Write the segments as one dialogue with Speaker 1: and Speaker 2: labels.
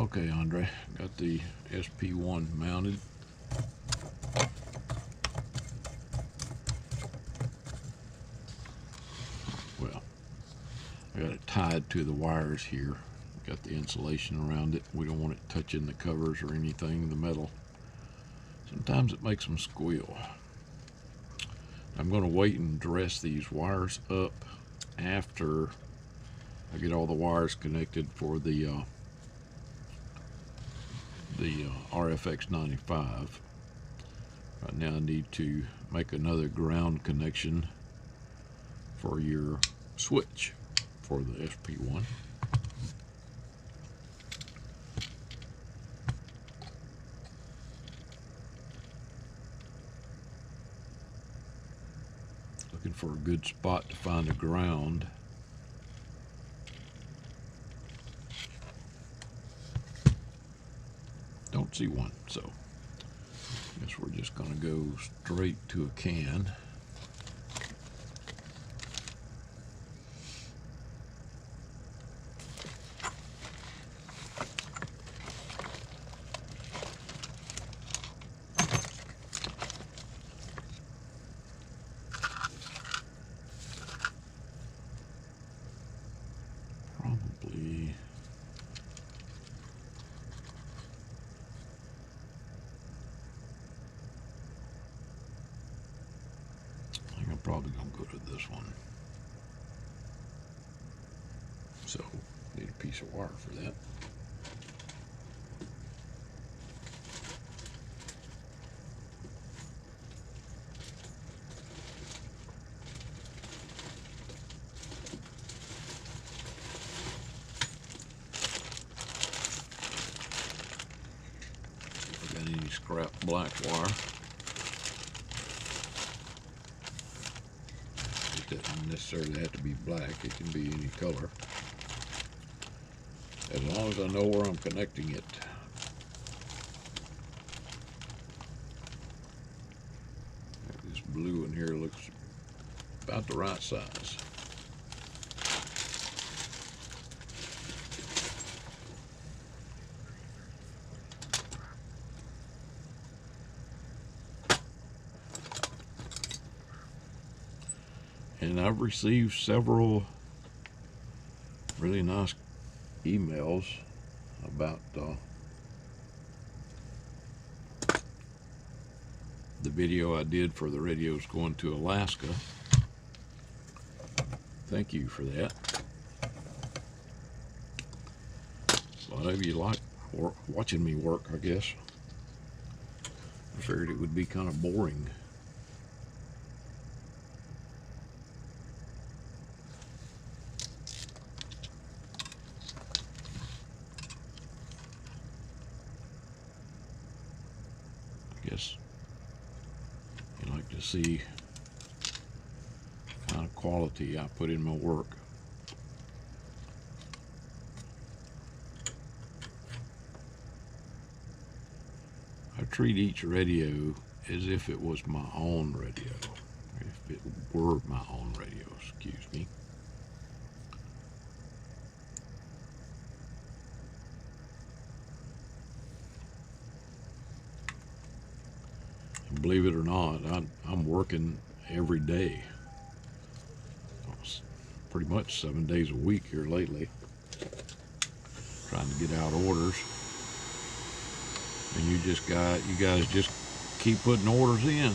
Speaker 1: Okay, Andre, got the SP1 mounted. Well, I got it tied to the wires here. Got the insulation around it. We don't want it touching the covers or anything, the metal. Sometimes it makes them squeal. I'm going to wait and dress these wires up after I get all the wires connected for the RFX95. Right now I need to make another ground connection for your switch for the SP1. Looking for a good spot to find a ground. Don't see one, so I guess we're just going to go straight to a can. Probably I'm probably going to go to this one. So, need a piece of wire for that. If I got any scrap black wire. It doesn't necessarily have to be black, it can be any color. As long as I know where I'm connecting it. This blue in here looks about the right size. And I've received several really nice emails about the video I did for the radios going to Alaska. Thank you for that. A lot of you like watching me work, I guess. I figured it would be kind of boring. I guess you like to see the kind of quality I put in my work. I treat each radio as if it was my own radio. If it were my own radio, excuse me. And believe it or not, I'm working every day. Pretty much 7 days a week here lately. Trying to get out orders. And you guys just keep putting orders in,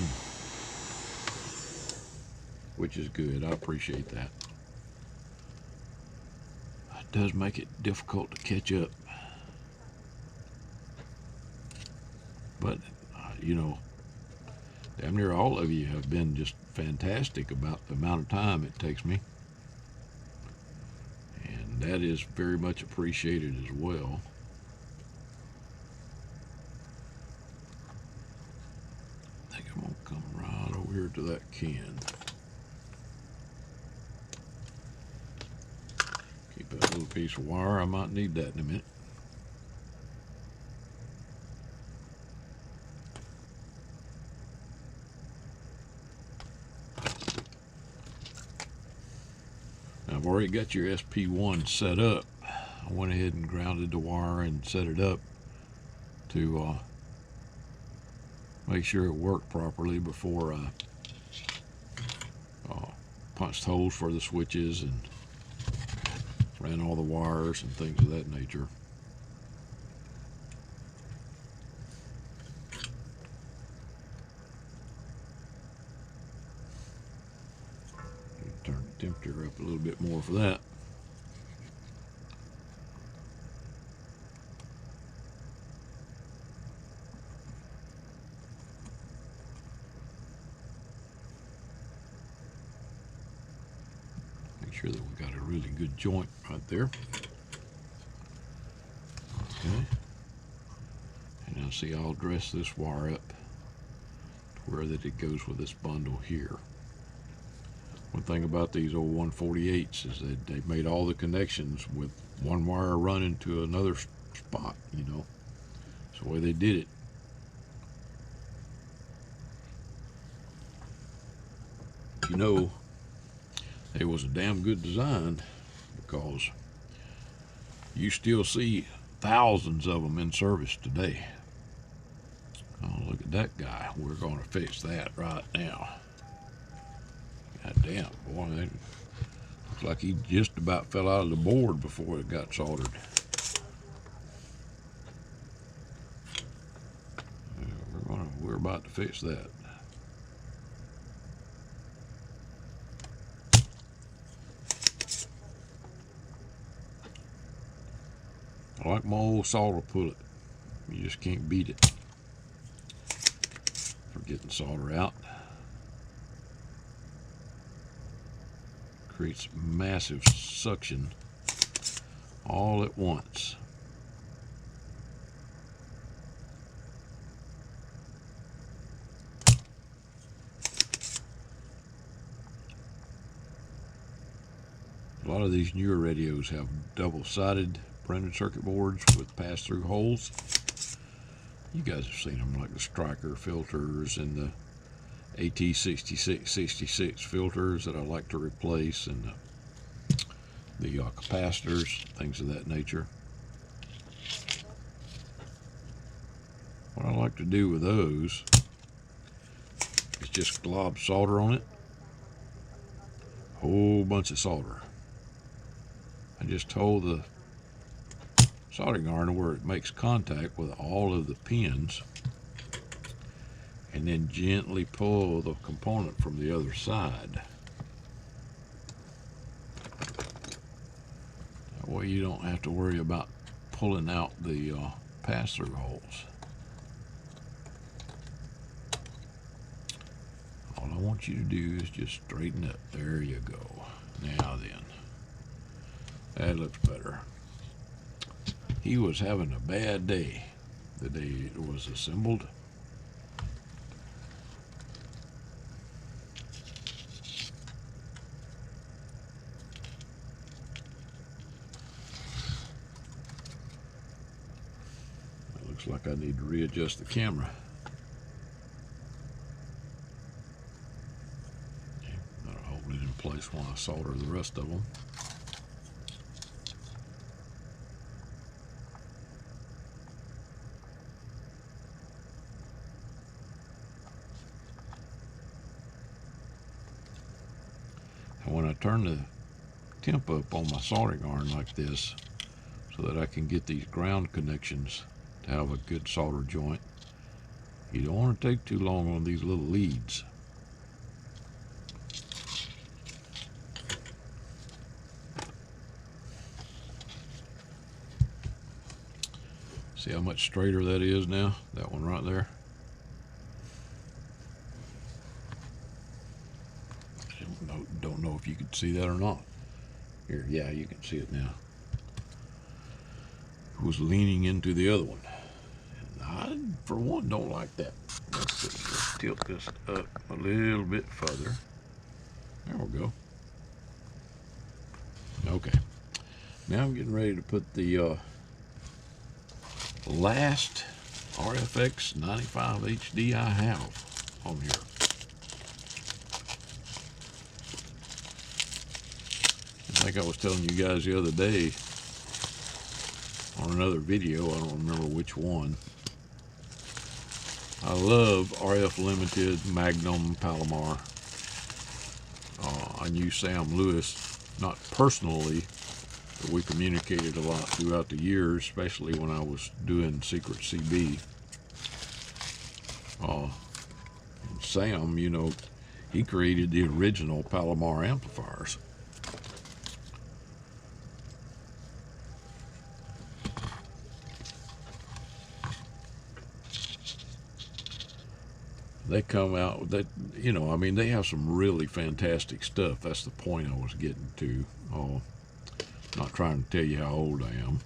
Speaker 1: which is good. I appreciate that. It does make it difficult to catch up, but you know, damn near all of you have been just fantastic about the amount of time it takes me, and that is very much appreciated as well. I'm gonna come right over here to that can. Keep that little piece of wire. I might need that in a minute. Now I've already got your SP1 set up I went ahead and grounded the wire and set it up to make sure it worked properly before I punched holes for the switches and ran all the wires and things of that nature. Turn the temperature up a little bit more for that. Make sure that we got a really good joint right there. Okay. And now see, I'll dress this wire up to where that it goes with this bundle here. One thing about these old 148s is that they've made all the connections with one wire running to another spot, you know. That's the way they did it. You know, it was a damn good design, because you still see thousands of them in service today. Oh, look at that guy. We're going to fix that right now. God damn, boy, that looks like he just about fell out of the board before it got soldered. We're about to fix that. I like my old solder pullet. You just can't beat it for getting solder out. Creates massive suction all at once. A lot of these newer radios have double-sided printed circuit boards with pass-through holes. You guys have seen them, like the Striker filters and the AT6666 filters that I like to replace, and the capacitors, things of that nature. What I like to do with those is just glob solder on it. Whole bunch of solder. I just hold the soldering iron where it makes contact with all of the pins, and then gently pull the component from the other side. That way you don't have to worry about pulling out the pass-through holes. All I want you to do is just straighten up. There you go. Now then, that looks better. He was having a bad day the day it was assembled. It looks like I need to readjust the camera. Okay, that'll hold it in place while I solder the rest of them. And when I turn the temp up on my soldering iron like this, so that I can get these ground connections to have a good solder joint, you don't want to take too long on these little leads. See how much straighter that is now? That one right there. Don't know if you can see that or not. Here, yeah, you can see it now. It was leaning into the other one. And I, for one, don't like that. Let's tilt this up a little bit further. There we go. Okay. Now I'm getting ready to put the last RFX95HD I have on here. I think I was telling you guys the other day another video. I don't remember which one. I love RF Limited, Magnum, Palomar. I knew Sam Lewis, not personally, but we communicated a lot throughout the years, especially when I was doing Secret CB. Sam, you know, he created the original Palomar amplifiers. They come out that, you know, I mean, they have some really fantastic stuff. That's the point I was getting to. Not trying to tell you how old I am.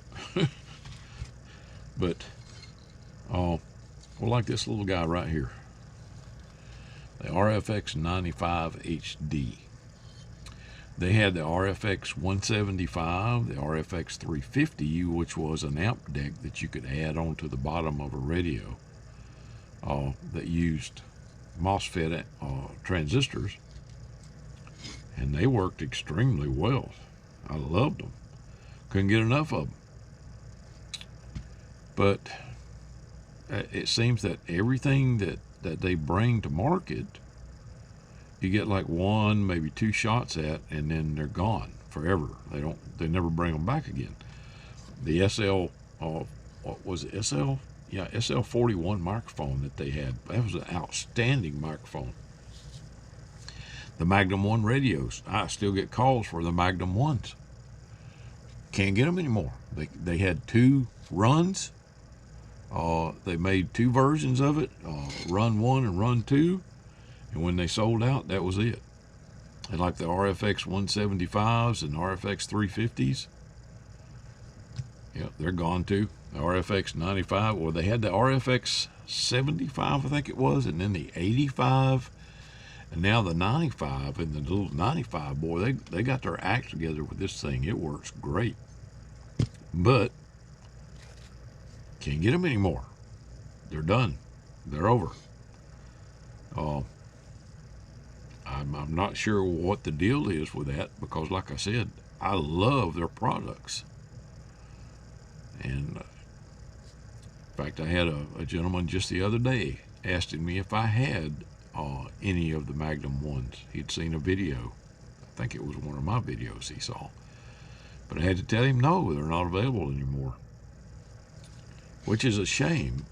Speaker 1: But, well, like this little guy right here. The RFX95HD. They had the RFX175, the RFX350, which was an amp deck that you could add onto the bottom of a radio that used MOSFET transistors, and they worked extremely well. I loved them. Couldn't get enough of them. But it seems that everything that they bring to market, you get like one, maybe two shots at, and then they're gone forever. They never bring them back again. The SL, what was it, SL? Yeah, SL41 microphone that they had, that was an outstanding microphone. The Magnum 1 radios, I still get calls for the Magnum 1s. Can't get them anymore. They had two runs. They made two versions of it, run 1 and run 2. And when they sold out, that was it. And like the RFX 175s and RFX 350s, yeah, they're gone too. The RFX 95, well, they had the RFX 75, I think it was, and then the 85, and now the 95, and the little 95, boy, they got their act together with this thing. It works great. But can't get them anymore. They're done. They're over. I'm not sure what the deal is with that, because like I said, I love their products. And in fact, I had a gentleman just the other day asking me if I had any of the Magnum ones. He'd seen a video. I think it was one of my videos he saw. But I had to tell him, no, they're not available anymore. Which is a shame.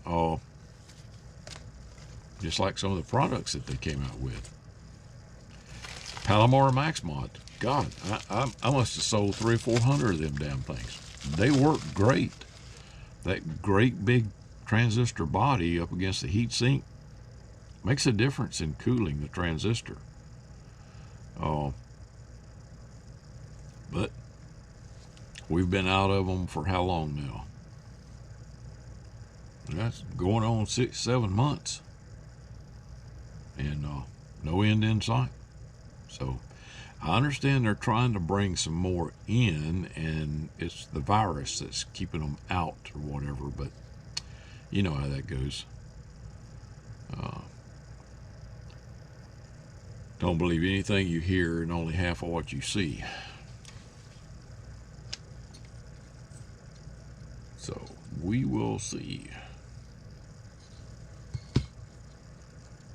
Speaker 1: Just like some of the products that they came out with. Palomar Max Mod. God, I must have sold 300 or 400 of them damn things. They work great. That great big transistor body up against the heat sink makes a difference in cooling the transistor. But we've been out of them for how long now? That's going on 6-7 months. And no end in sight. So I understand they're trying to bring some more in, and it's the virus that's keeping them out or whatever, but you know how that goes. Don't believe anything you hear and only half of what you see. So we will see.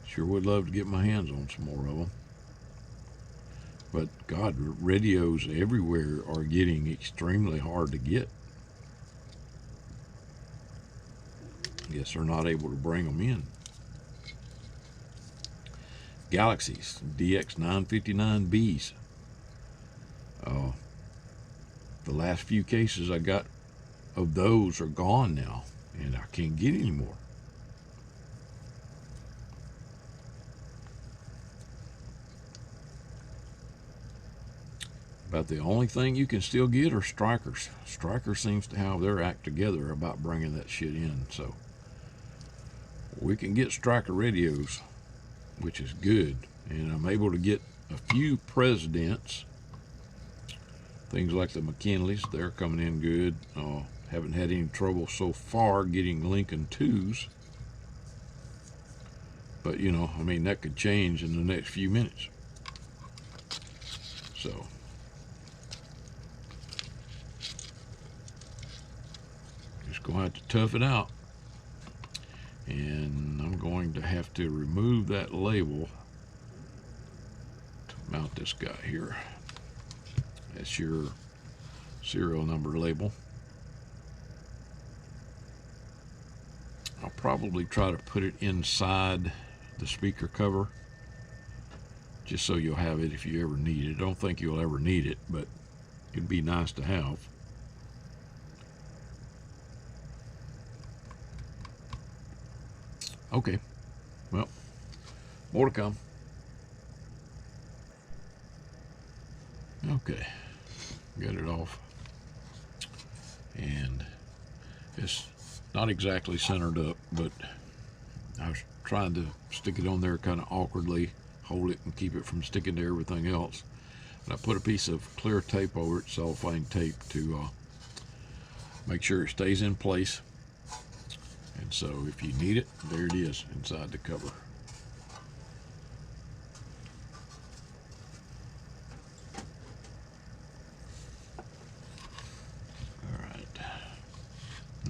Speaker 1: Sure would love to get my hands on some more of them. But God, radios everywhere are getting extremely hard to get. I guess they're not able to bring them in. Galaxies, DX959Bs. The last few cases I got of those are gone now, and I can't get any more. About the only thing you can still get are Strikers. Striker seems to have their act together about bringing that shit in, so we can get Striker radios, which is good. And I'm able to get a few Presidents, things like the McKinleys. They're coming in good. Haven't had any trouble so far getting Lincoln 2s, but you know, I mean, that could change in the next few minutes. So going to have to tough it out. And I'm going to have to remove that label to mount this guy here. That's your serial number label. I'll probably try to put it inside the speaker cover, just so you'll have it if you ever need it. I don't think you'll ever need it, but it'd be nice to have. Okay, well, more to come. Okay, got it off, and it's not exactly centered up, but I was trying to stick it on there kind of awkwardly, hold it and keep it from sticking to everything else. And I put a piece of clear tape over it, cellophane tape, to make sure it stays in place. And so if you need it, there it is inside the cover. All right.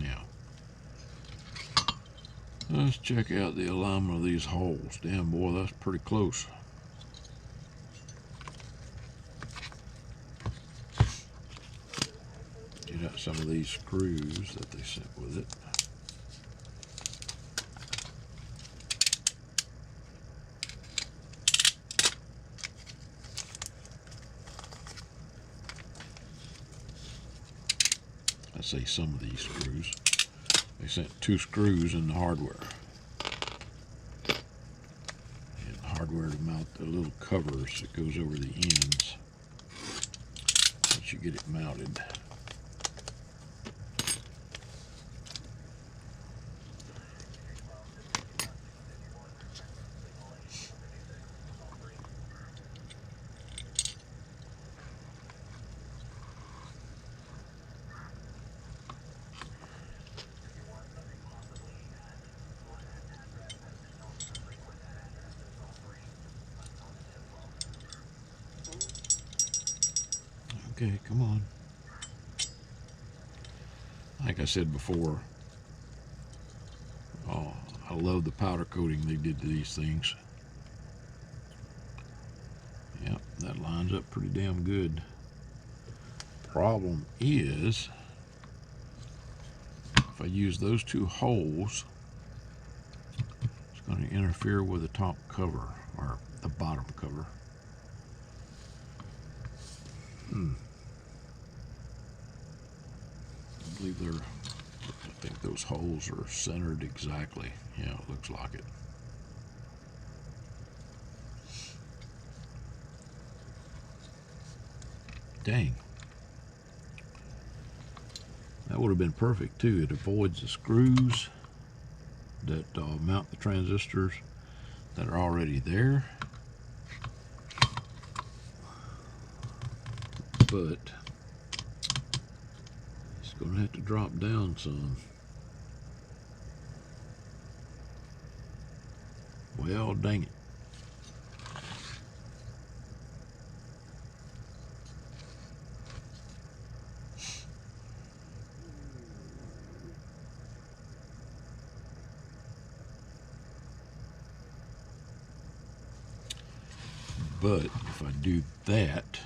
Speaker 1: Now, let's check out the alignment of these holes. Damn, boy, that's pretty close. Get out some of these screws that they sent with it. I say some of these screws. They sent 2 screws in the hardware. And hardware to mount the little covers that goes over the ends once you get it mounted. Okay, come on. Like I said before, I love the powder coating they did to these things. Yep, that lines up pretty damn good. Problem is, if I use those 2 holes, it's going to interfere with the top cover, or the bottom cover. I believe I think those holes are centered exactly. Yeah, it looks like it. Dang. That would have been perfect too. It avoids the screws that mount the transistors that are already there. But it's going to have to drop down some. Well, dang it. But if I do that,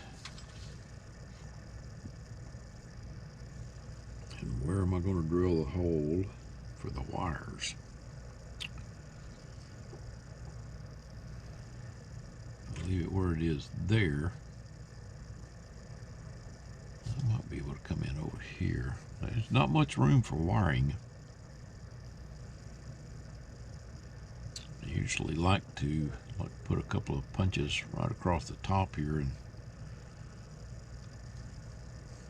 Speaker 1: and where am I going to drill the hole for the wires? I'll leave it where it is there. I might be able to come in over here. There's not much room for wiring. I usually like to put a couple of punches right across the top here, and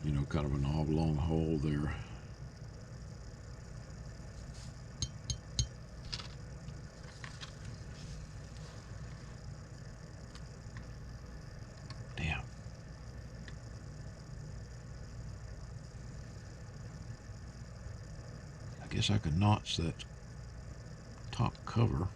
Speaker 1: you know, kind of an oblong hole there. Damn. I guess I could notch that top cover.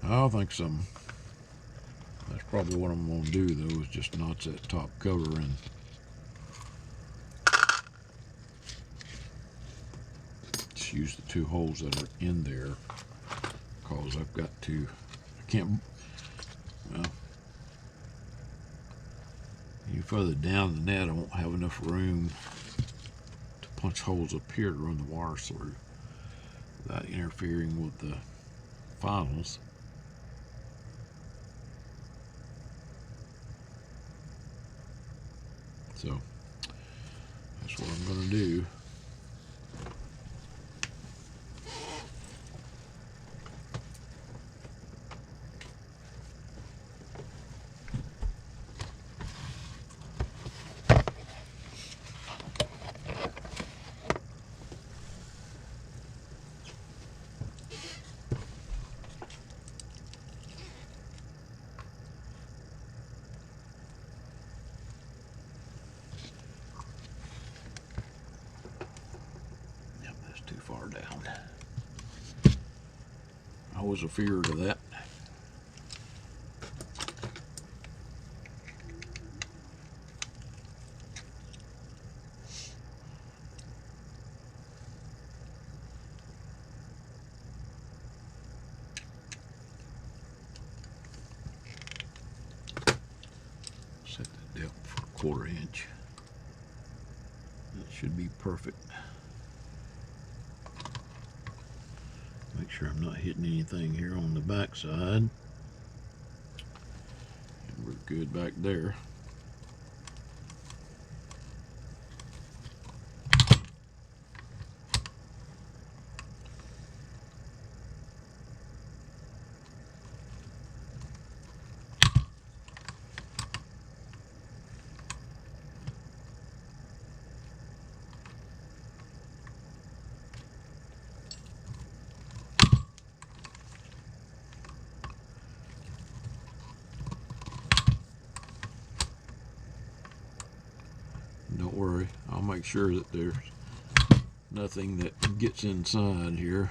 Speaker 1: I think that's probably what I'm going to do, though, is just notch that top cover and just use the 2 holes that are in there, because I've got to, I can't, well, any further down than that I won't have enough room to punch holes up here to run the wires through without interfering with the finals. So that's what I'm going to do. Too far down. I was afeared of that. Set the depth for 1/4 inch. That should be perfect. Make sure I'm not hitting anything here on the back side. And we're good back there. Don't worry, I'll make sure that there's nothing that gets inside here.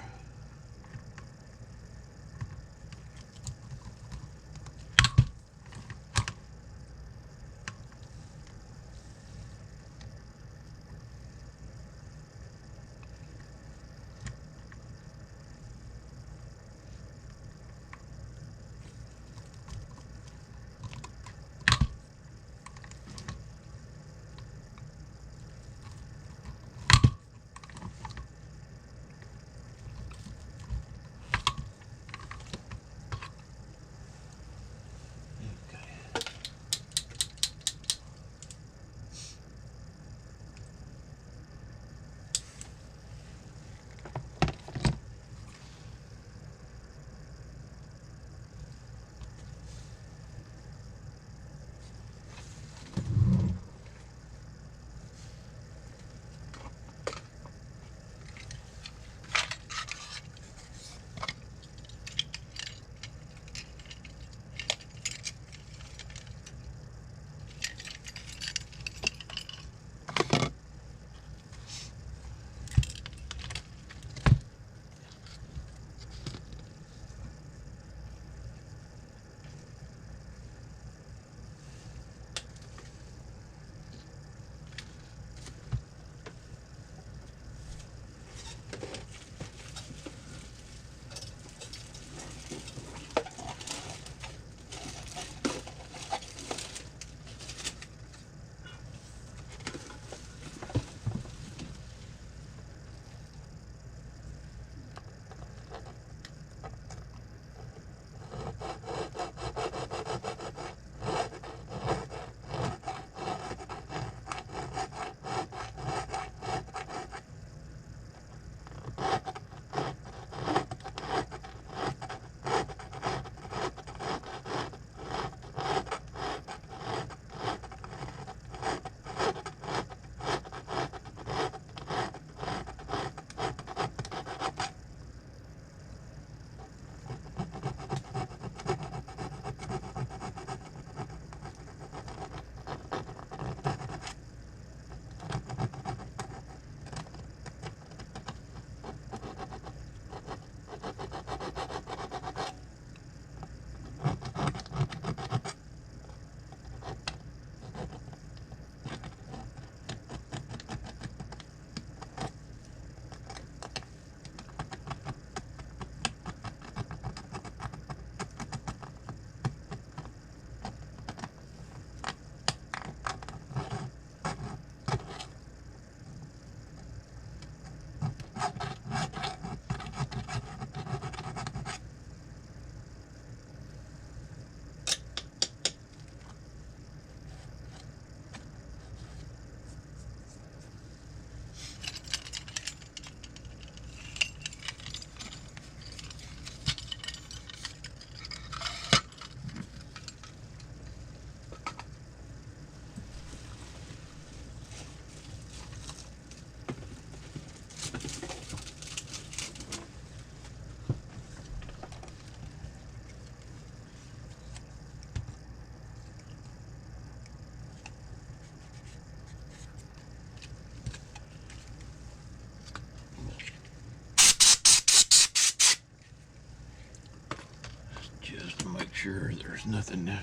Speaker 1: sure there's nothing, no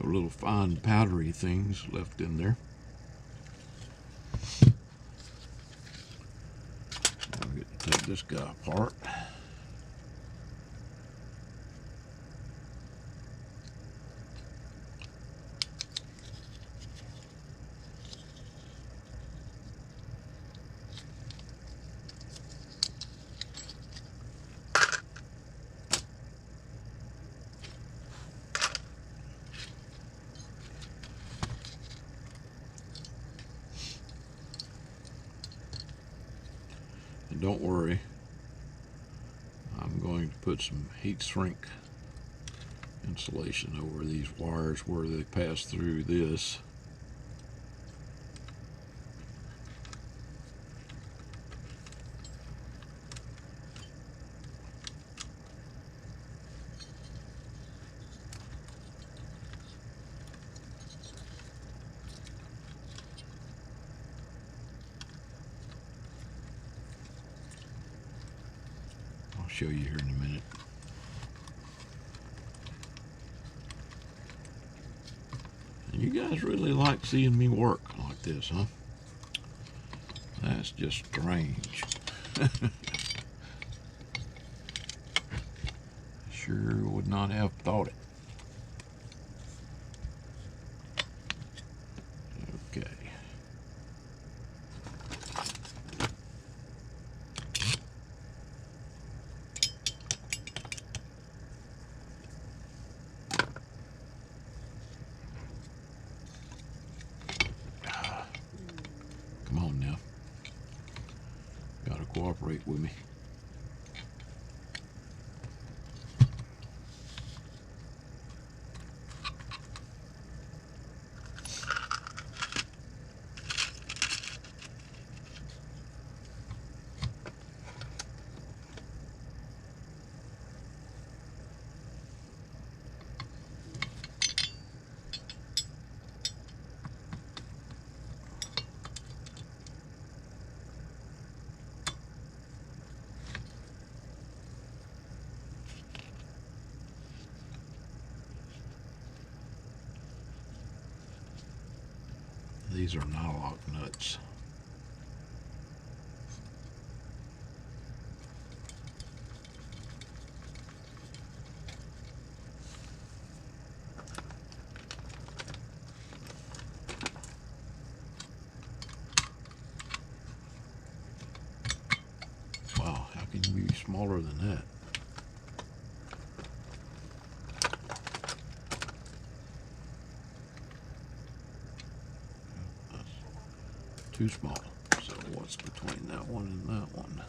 Speaker 1: little fine powdery things left in there. Now we get to take this guy apart. And don't worry, I'm going to put some heat shrink insulation over these wires where they pass through this. I'll show you here in a minute. And you guys really like seeing me work like this, huh? That's just strange. Sure would not have thought it. Okay. Come on now. Gotta cooperate with me. These are nylock nuts. Wow, how can you be smaller than that? Too small. So what's between that one and that one?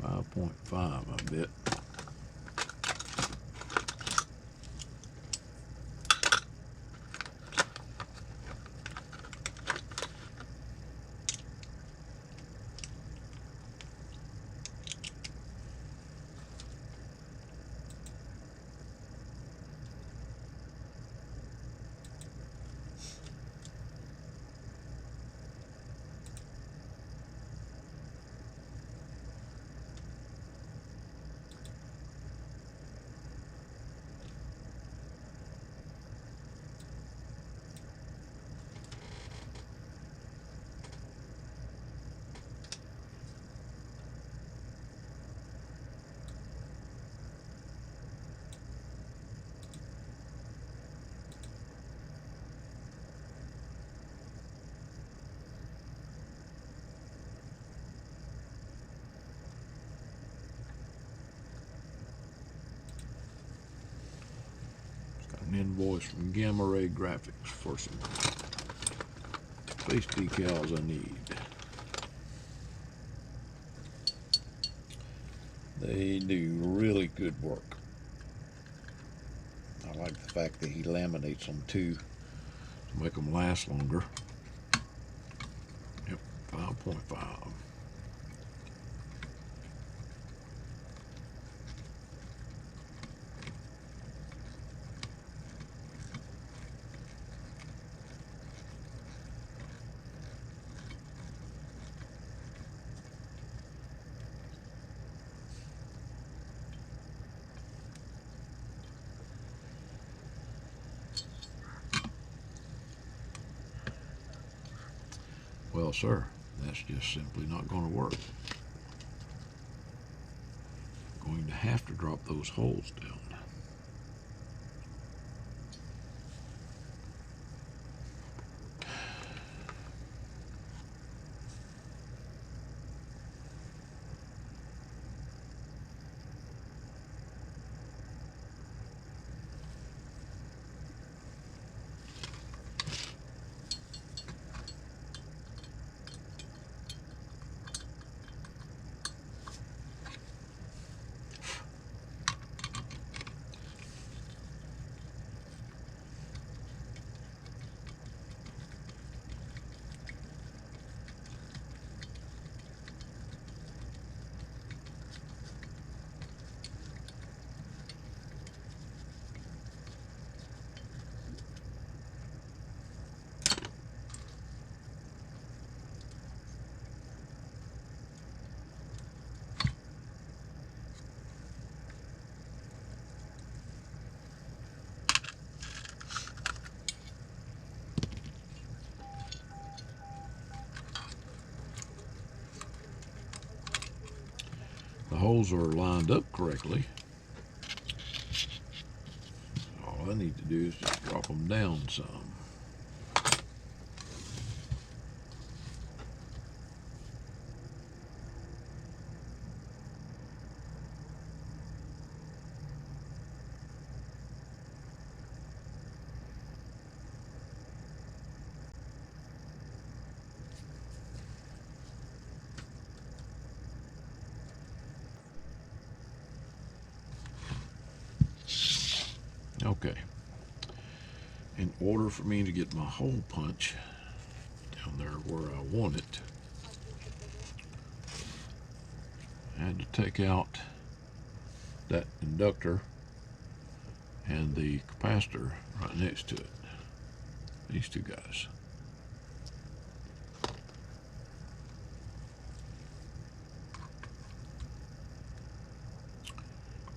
Speaker 1: 5.5, I bet. An invoice from Gamma Ray Graphics for some face decals I need. They do really good work. I like the fact that he laminates them too to make them last longer. Yep, 5.5. Well, sir, that's just simply not going to work. I'm going to have to drop those holes down. The holes are lined up correctly. All I need to do is just drop them down some. Okay. In order for me to get my hole punch down there where I want it, I had to take out that inductor and the capacitor right next to it. These two guys.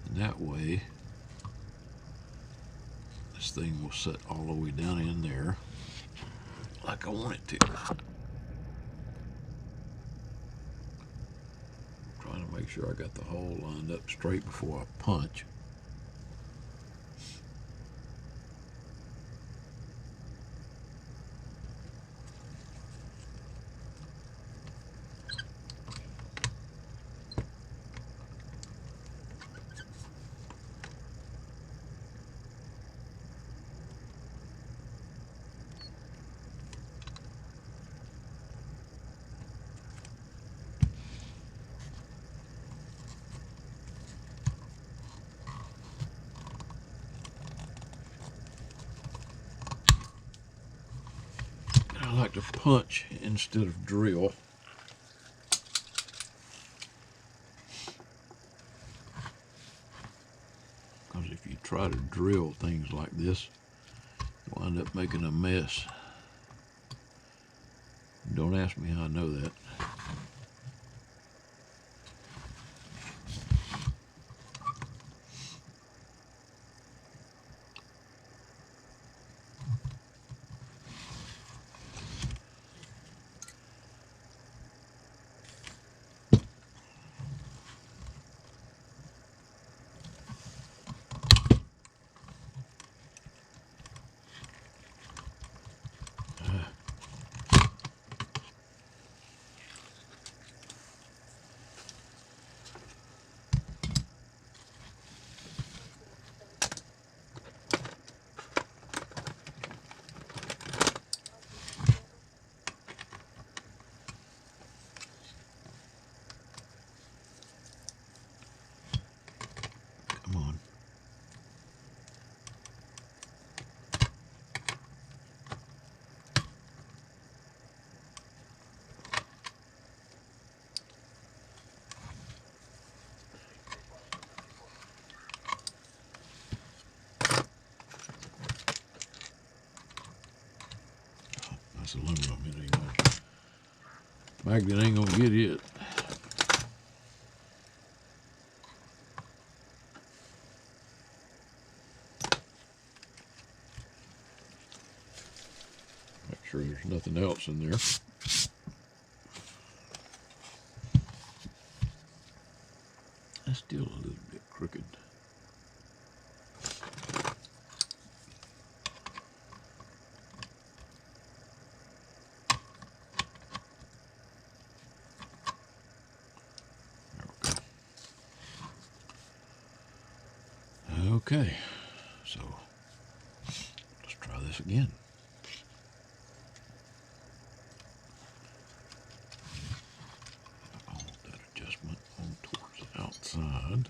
Speaker 1: And that way, this thing will set all the way down in there like I want it to. Trying to make sure I got the hole lined up straight before I punch. I like to punch instead of drill. Because if you try to drill things like this, you'll end up making a mess. Don't ask me how I know that. Come on. That's aluminum. It ain't gonna, magnet ain't gonna get it. Make sure there's nothing else in there. That's still a little bit crooked. There we go. Okay, so let's try this again. I want that adjustment on towards the outside.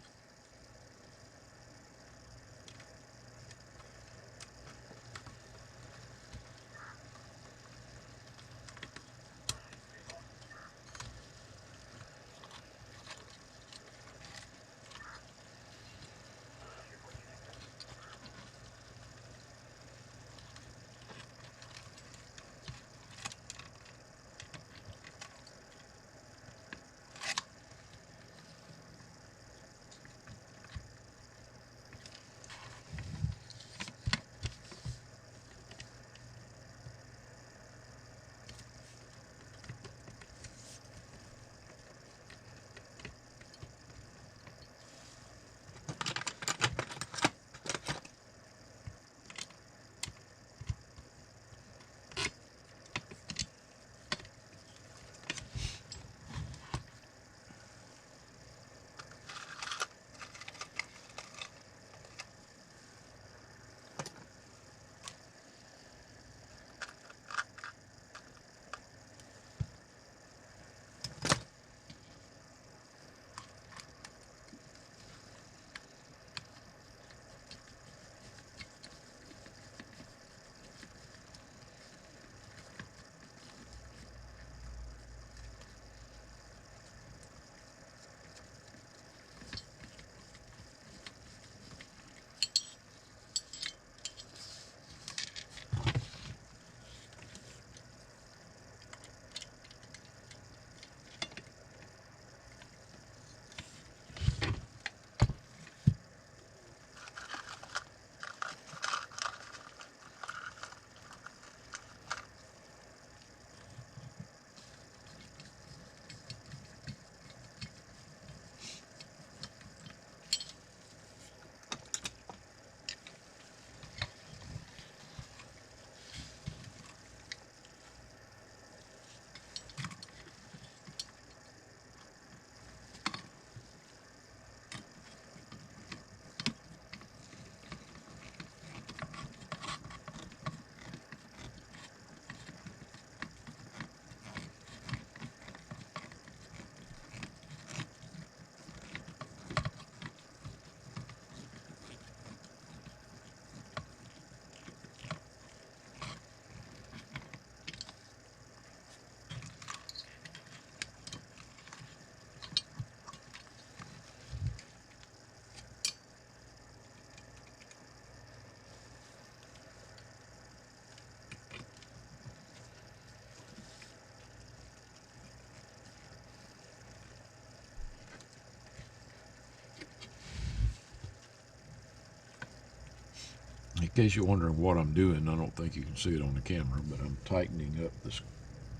Speaker 1: In case you're wondering what I'm doing, I don't think you can see it on the camera, but I'm tightening up the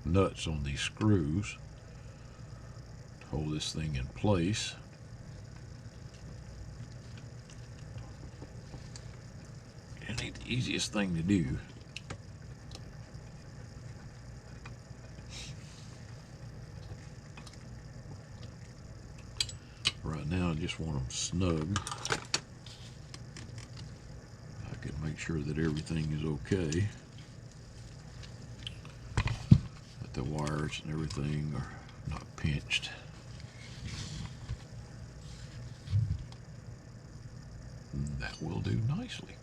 Speaker 1: nuts on these screws to hold this thing in place. It ain't the easiest thing to do. Right now I just want them snug. I can make sure that everything is okay, that the wires and everything are not pinched. And that will do nicely.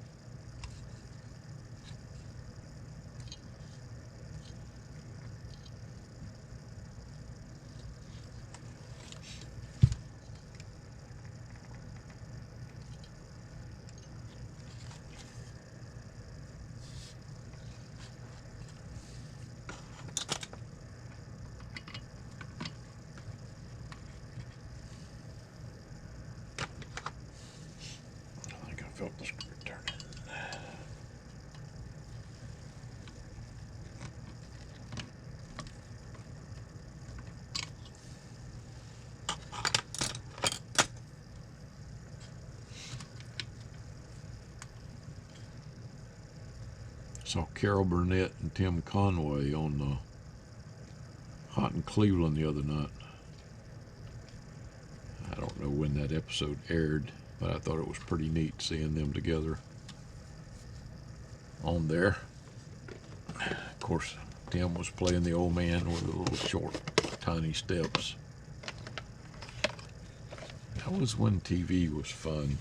Speaker 1: I think I felt the screw turning. Saw Carol Burnett and Tim Conway on the Hot in Cleveland the other night. I don't know when that episode aired, but I thought it was pretty neat seeing them together on there. Of course, Tim was playing the old man with the little short, tiny steps. That was when TV was fun.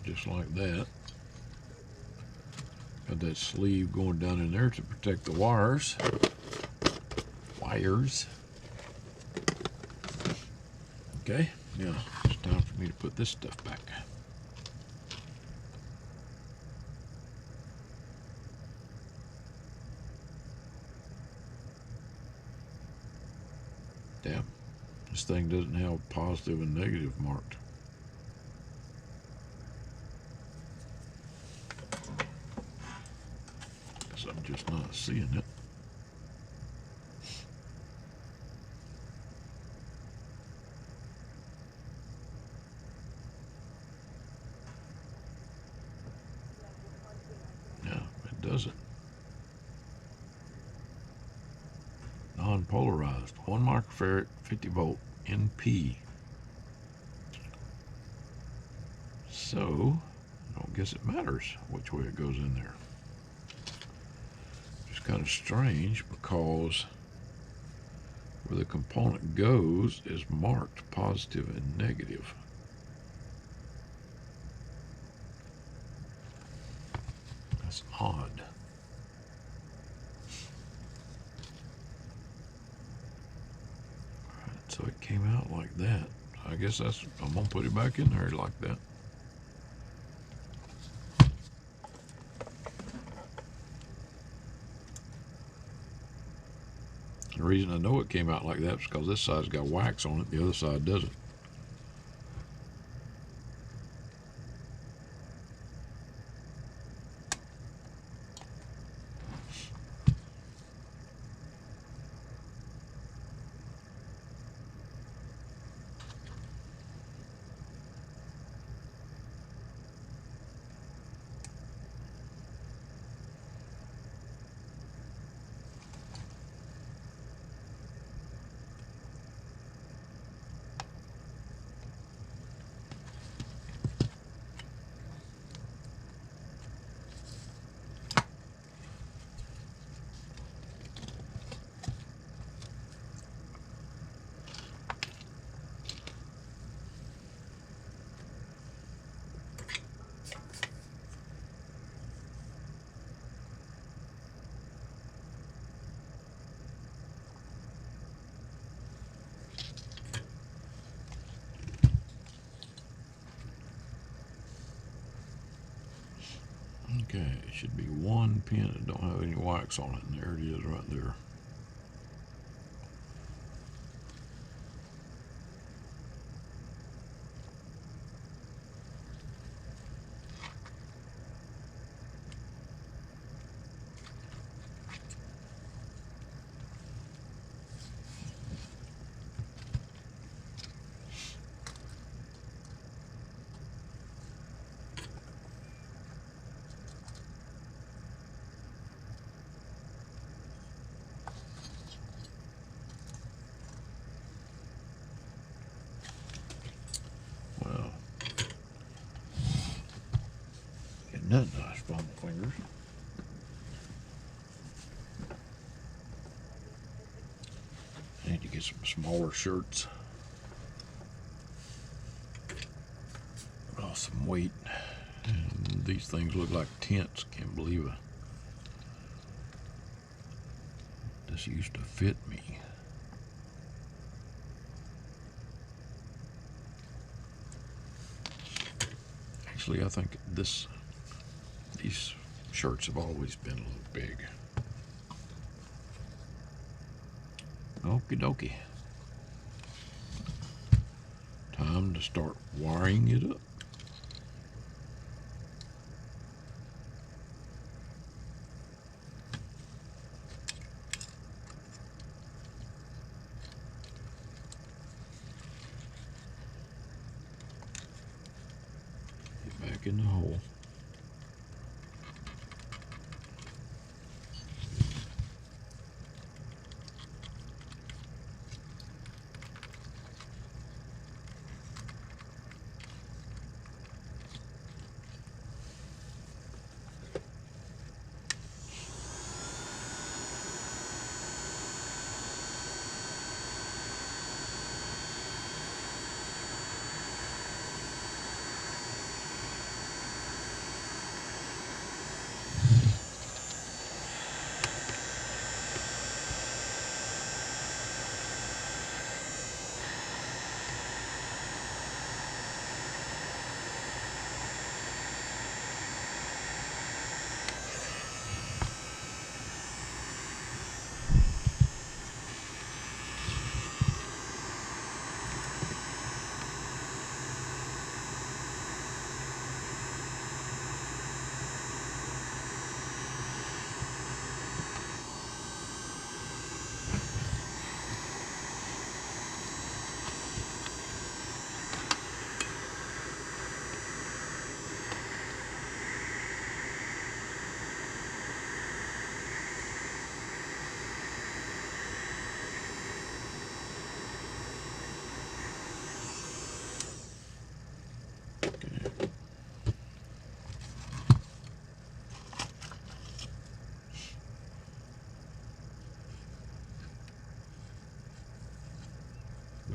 Speaker 1: Just like that. Got that sleeve going down in there to protect the wires. Okay, now it's time for me to put this stuff back. Damn, this thing doesn't have positive and negative marked. I'm just not seeing it. No, it doesn't. Non-polarized, 1 microfarad, 50 volt, NP. So, I don't guess it matters which way it goes in there. Kind of strange because where the component goes is marked positive and negative. That's odd. Alright, so it came out like that. I guess I'm gonna put it back in there like that. The reason I know it came out like that is because this side's got wax on it, the other side doesn't. Okay, it should be one pin that don't have any wax on it, and there it is right there. That nice from my fingers. I need to get some smaller shirts. Lost some weight. And these things look like tents. Can't believe it. This used to fit me. Actually, I think these shirts have always been a little big. Okie dokie. Time to start wiring it up. Get back in the hole.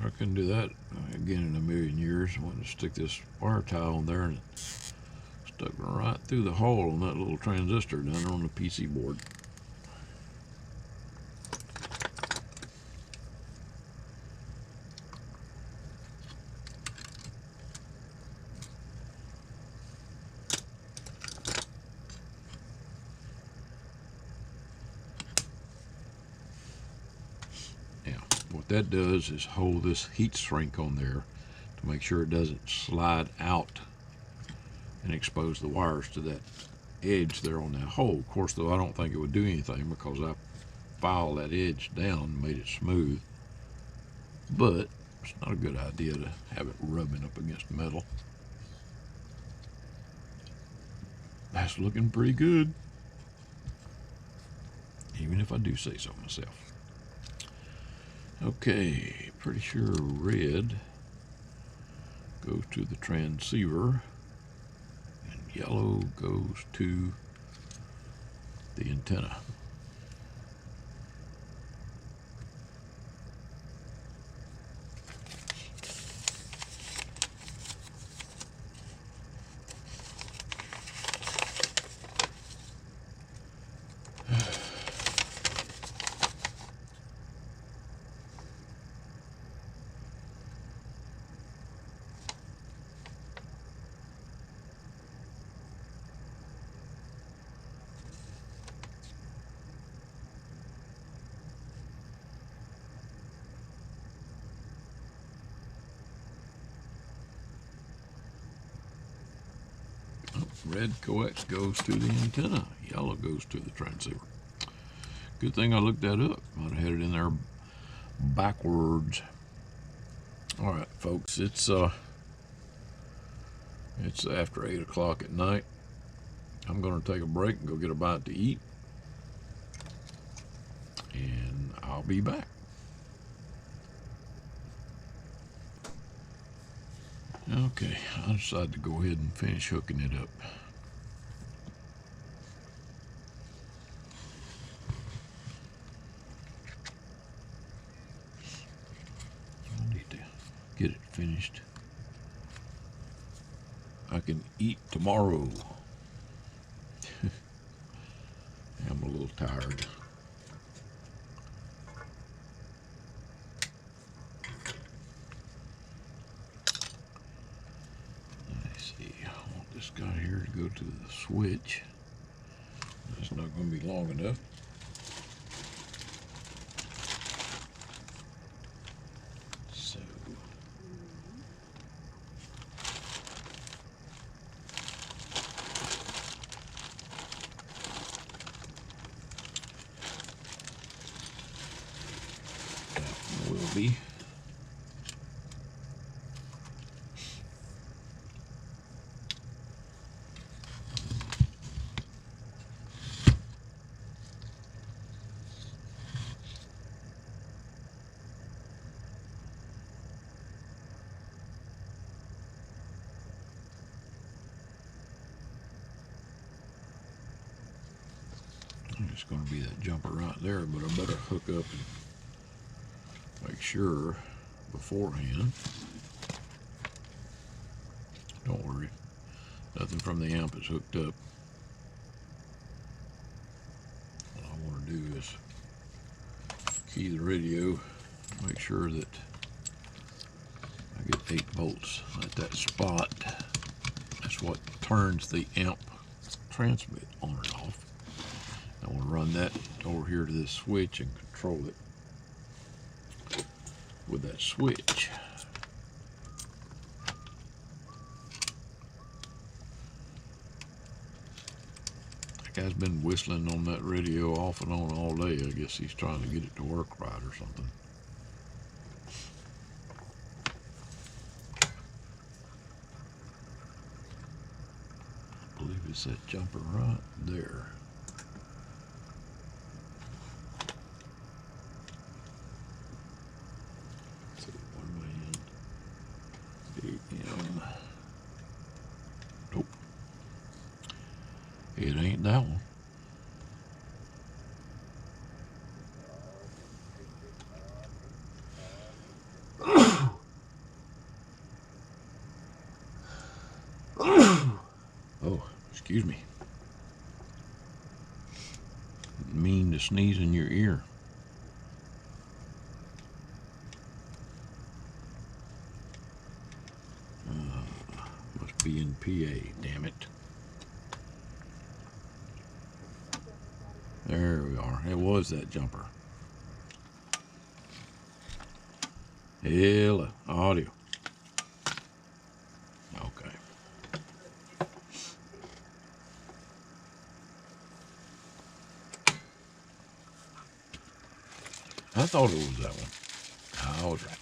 Speaker 1: I couldn't do that again in a million years. I wanted to stick this wire tie on there and it stuck right through the hole on that little transistor down there on the PC board. What that does is hold this heat shrink on there to make sure it doesn't slide out and expose the wires to that edge there on that hole. Of course, though, I don't think it would do anything because I filed that edge down and made it smooth. But it's not a good idea to have it rubbing up against metal. That's looking pretty good, even if I do say so myself. Okay, pretty sure red goes to the transceiver and yellow goes to the antenna. Red coax goes to the antenna, yellow goes to the transceiver. Good thing I looked that up. I'd have had it in there backwards. All right, folks, it's after 8 o'clock at night. I'm going to take a break and go get a bite to eat, and I'll be back. Okay, I decided to go ahead and finish hooking it up. I need to get it finished. I can eat tomorrow. I'm a little tired. this guy here to go to the switch. It's not going to be long enough. So that will be. It's going to be that jumper right there, but I better hook up and make sure beforehand. Don't worry, nothing from the amp is hooked up. What I want to do is key the radio, make sure that I get 8 volts at that spot. That's what turns the amp transmit on and off. I want to run that over here to this switch and control it with that switch. That guy's been whistling on that radio off and on all day. I guess he's trying to get it to work right or something. I believe it's that jumper right there. Nope. It ain't that one. Oh, excuse me. Didn't mean to sneeze in your ear. Must be in PA, damn it. There we are. It was that jumper. Hello, audio. Okay. I thought it was that one. I was right.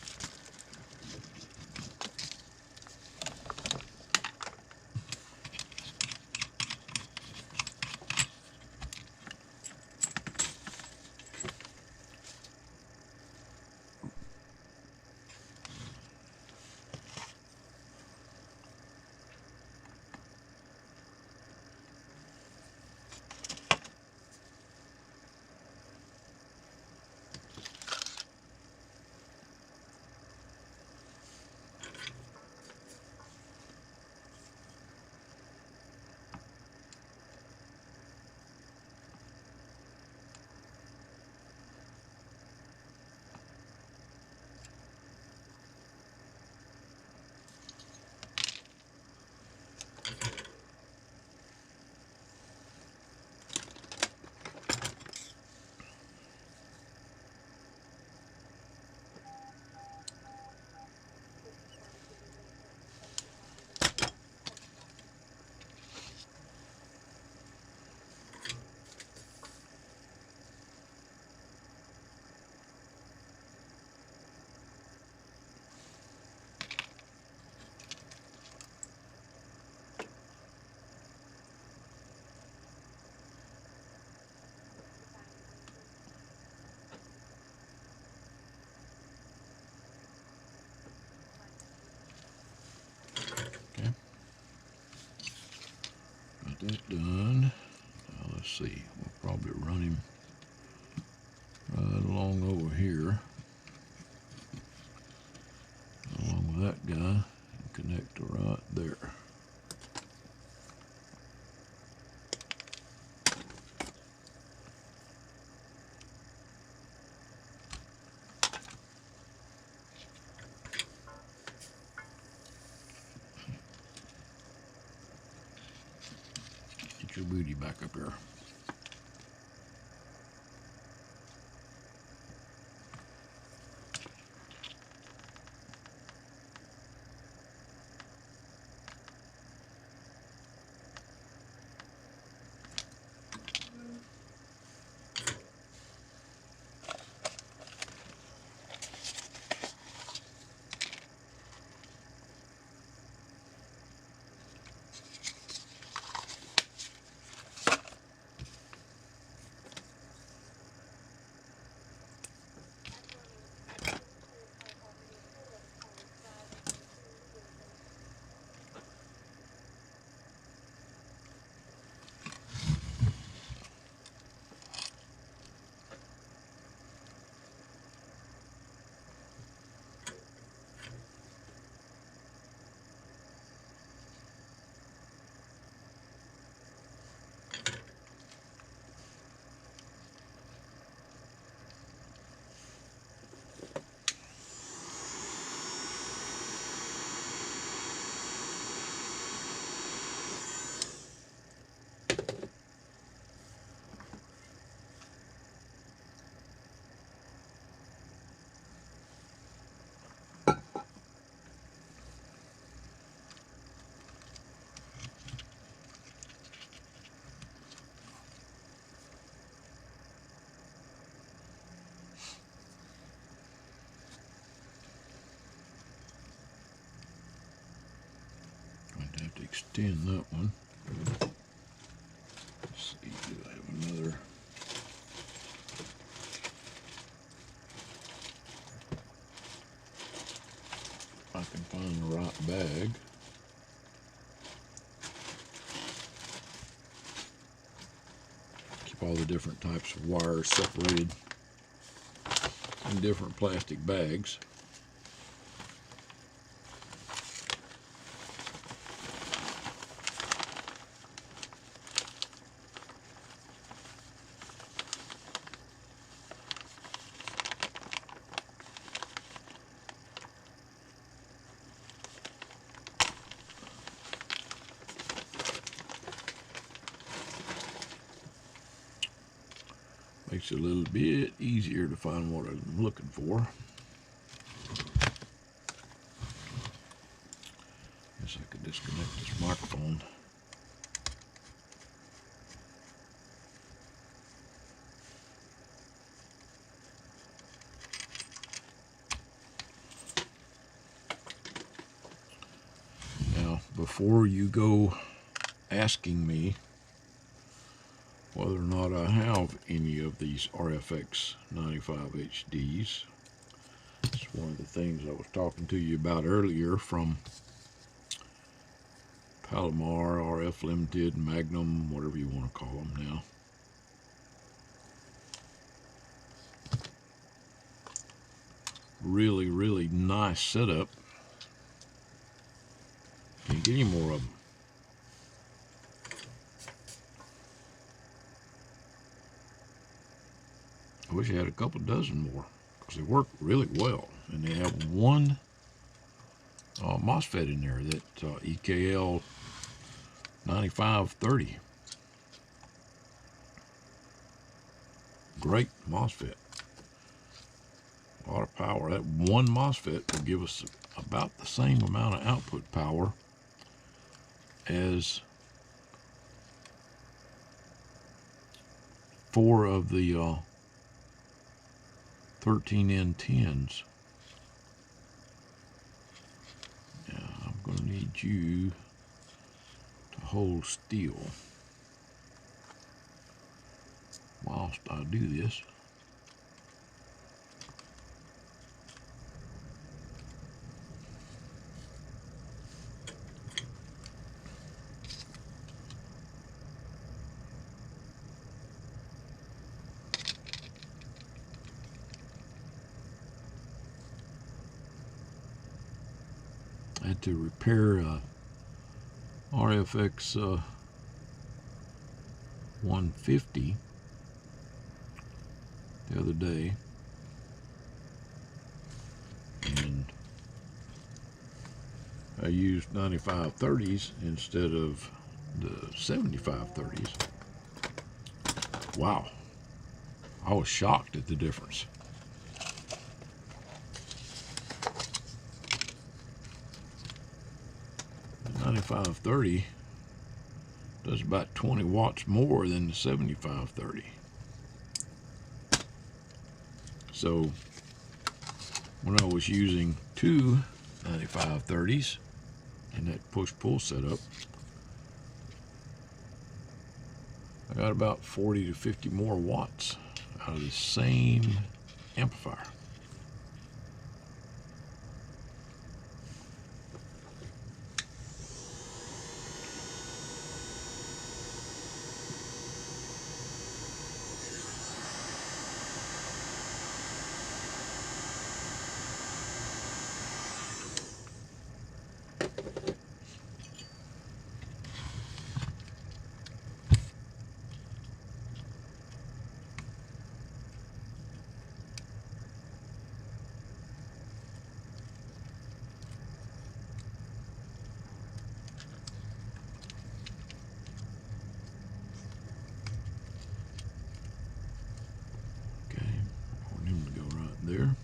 Speaker 1: That done. Now let's see. We'll probably run him right along over here, along with that guy, and connect to right there. your booty back up here. Have to extend that one. Let's see, do I have another? If I can find the right bag. Keep all the different types of wires separated in different plastic bags. Makes it a little bit easier to find what I'm looking for. Guess I could disconnect this microphone. Now, before you go asking me whether or not I have any of these RFX95HDs. It's one of the things I was talking to you about earlier from Palomar, RF Limited, Magnum, whatever you want to call them now. Really, really nice setup. Can't get any more of them. I wish I had a couple dozen more because they work really well, and they have one MOSFET in there, that EKL 9530. Great MOSFET. A lot of power. That one MOSFET will give us about the same amount of output power as 4 of the 13N10s. Now, I'm going to need you to hold still whilst I do this. I had to repair a RFX 150 the other day, and I used 9530s instead of the 7530s. Wow, I was shocked at the difference. The 9530 does about 20 watts more than the 7530. So when I was using two 9530s in that push-pull setup, I got about 40 to 50 more watts out of the same amplifier. There.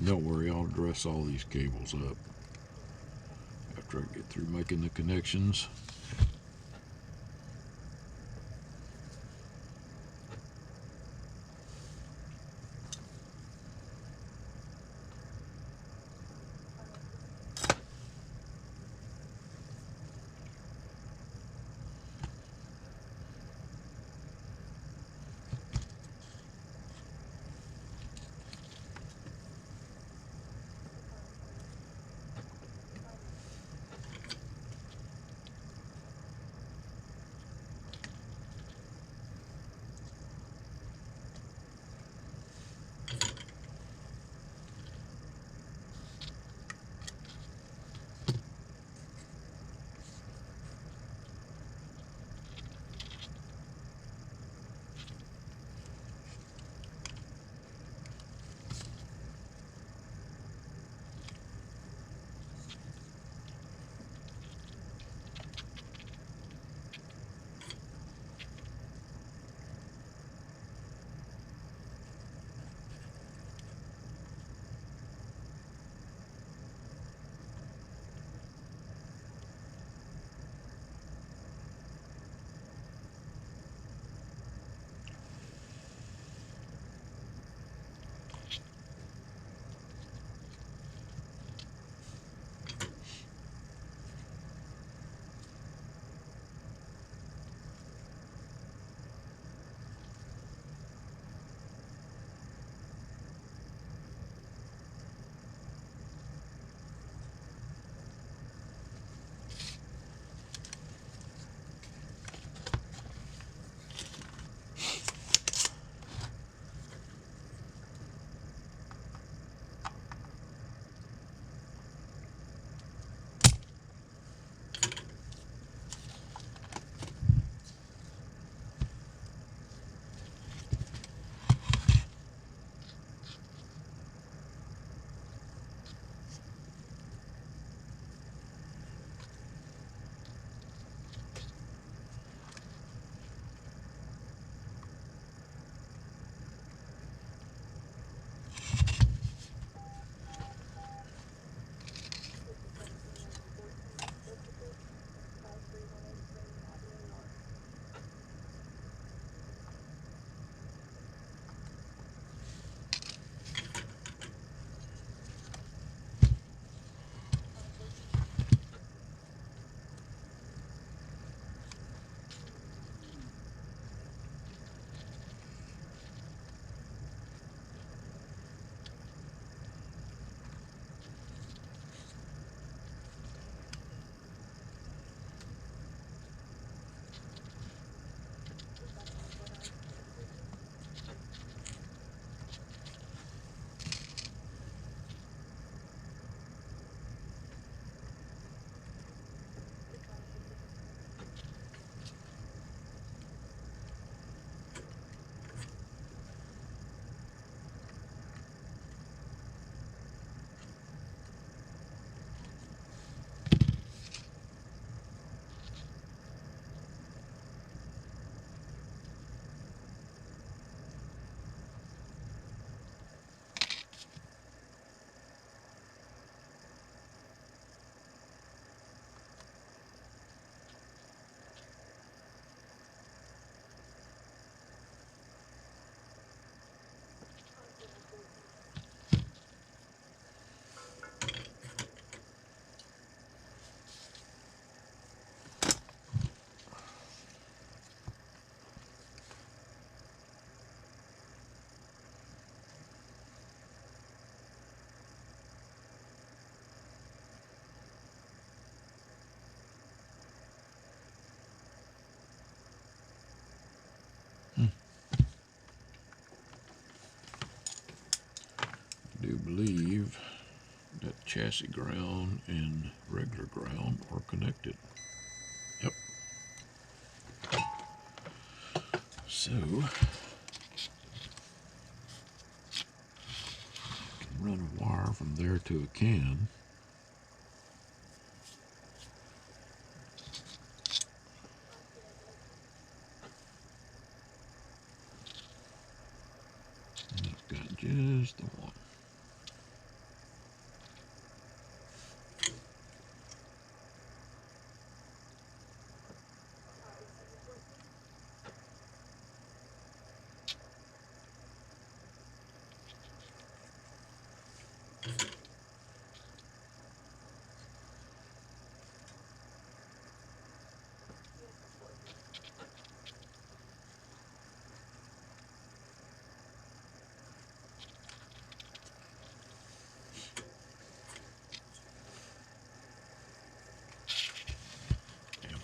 Speaker 1: Don't worry, I'll dress all these cables up after I get through making the connections. believe that chassis ground and regular ground are connected. Yep. So I can run a wire from there to a can. And I've got just the one.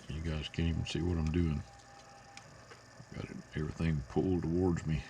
Speaker 1: You guys can't even see what I'm doing. Got it, everything pulled towards me.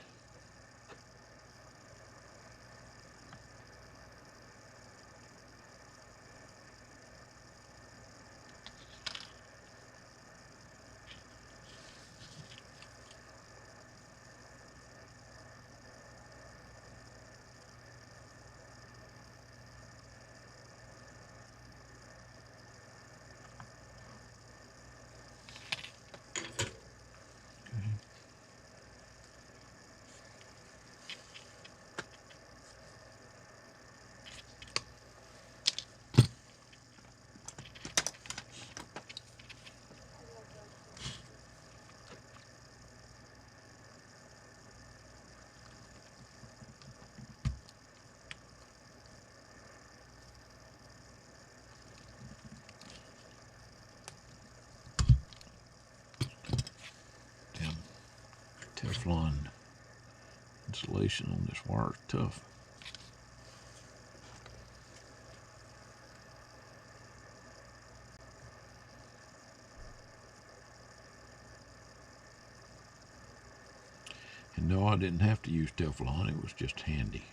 Speaker 1: Teflon insulation on this wire is tough. And no, I didn't have to use Teflon, it was just handy.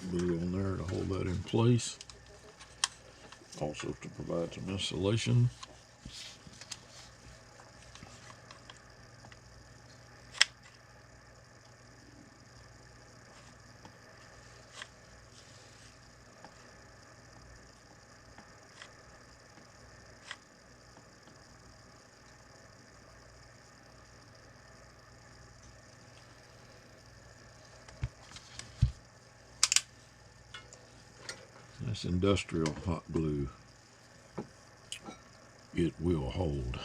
Speaker 1: Glue on there to hold that in place. Also to provide some insulation. This industrial hot glue, it will hold.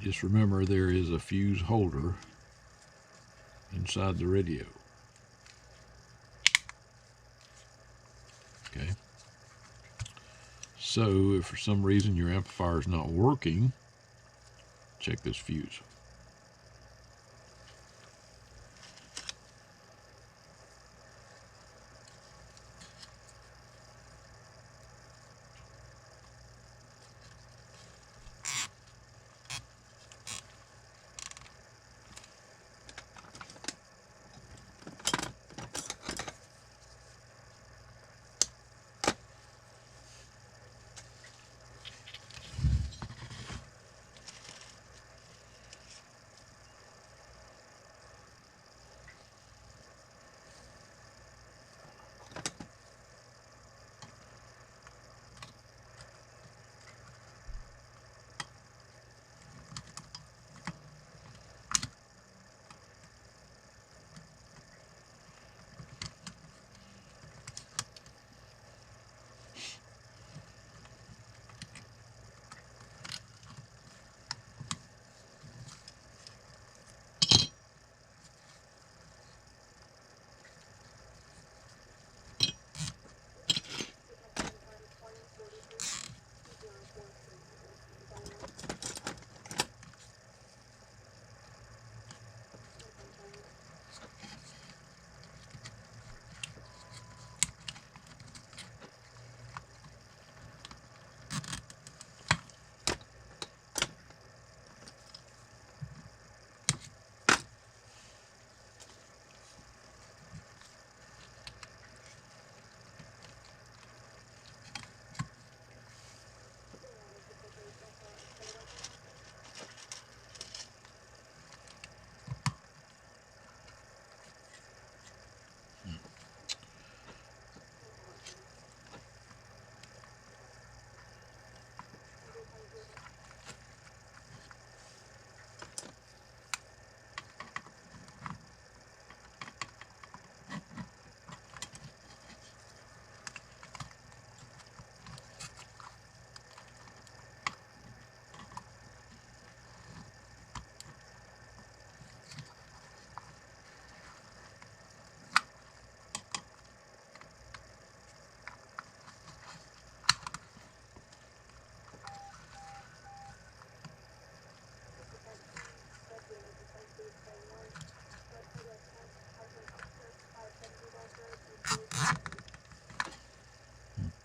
Speaker 1: Just remember there is a fuse holder inside the radio. Okay. So if for some reason your amplifier is not working, check this fuse.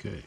Speaker 1: Okay.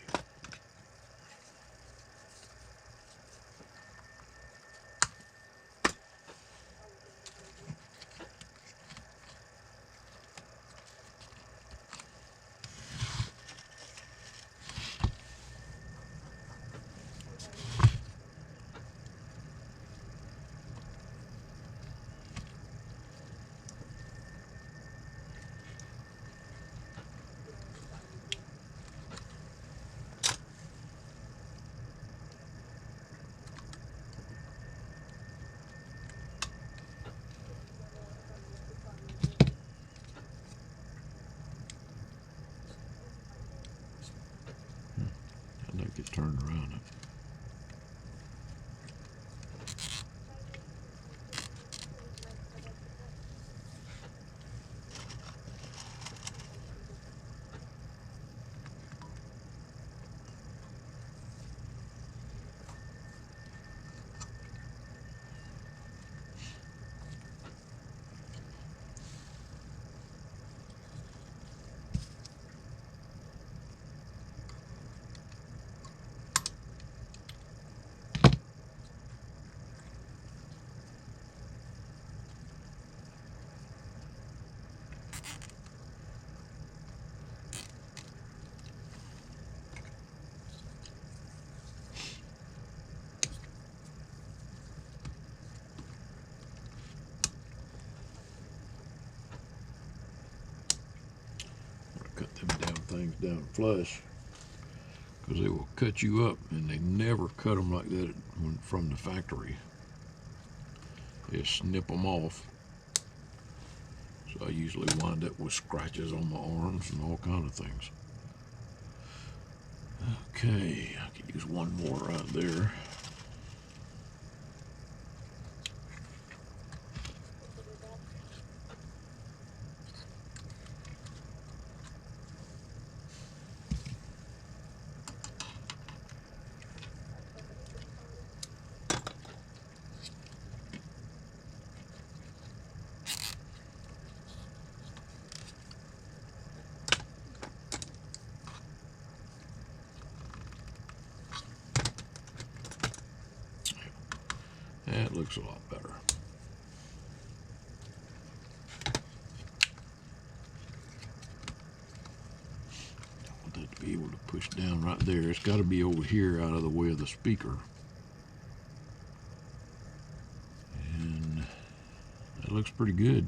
Speaker 1: I'd like it turned around. Cut them damn things down flush, because they will cut you up, and they never cut them like that from the factory. They snip them off. So I usually wind up with scratches on my arms and all kind of things. Okay, I could use one more right there. That looks a lot better. I want that to be able to push down right there. It's got to be over here out of the way of the speaker. And that looks pretty good.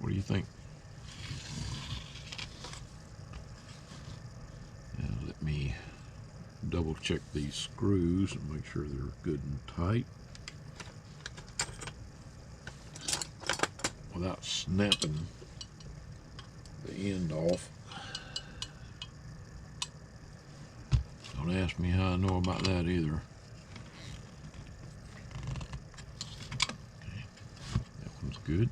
Speaker 1: What do you think? Now let me double check these screws and make sure they're good and tight without snapping the end off. Don't ask me how I know about that either. Okay. That one's good.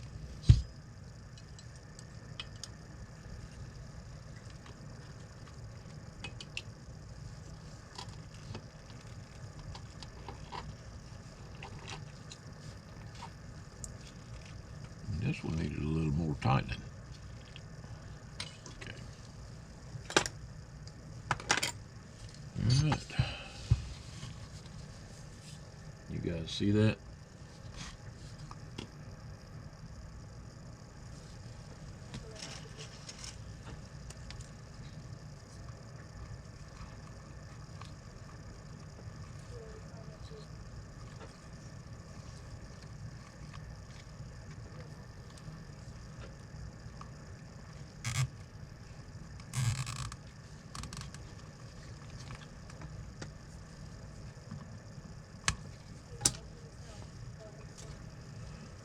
Speaker 1: This one needed a little more tightening. Okay. All right. You guys see that?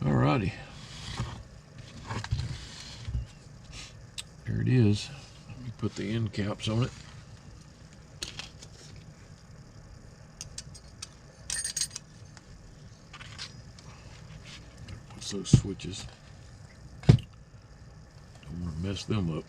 Speaker 1: Alrighty. There it is. Let me put the end caps on it. What's those switches? Don't want to mess them up.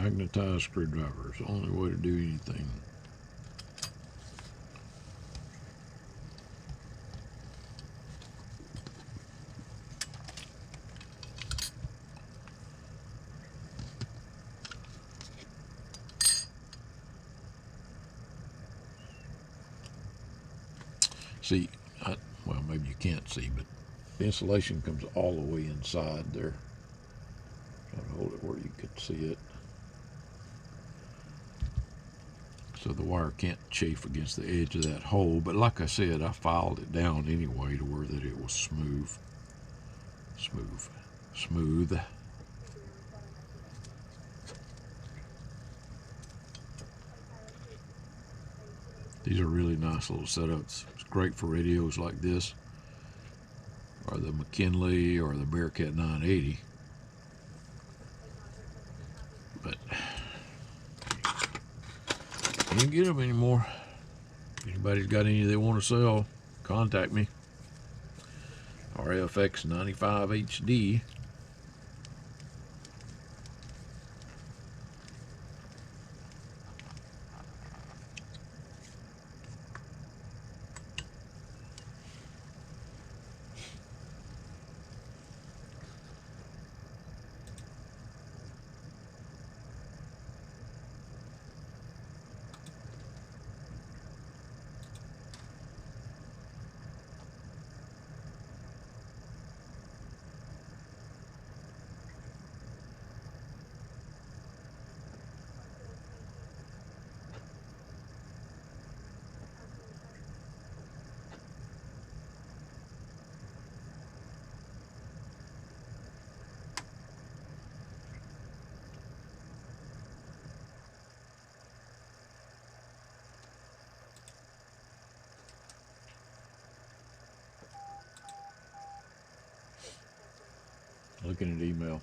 Speaker 1: Magnetized screwdriver is the only way to do anything. See, well, maybe you can't see, but the insulation comes all the way inside there. Try to hold it where you could see it. So the wire can't chafe against the edge of that hole. But like I said, I filed it down anyway to where that it was smooth. Smooth. These are really nice little setups. It's great for radios like this, or the McKinley, or the Bearcat 980. But can't get them anymore. If anybody's got any they want to sell, contact me. RFX95HD. Looking at email.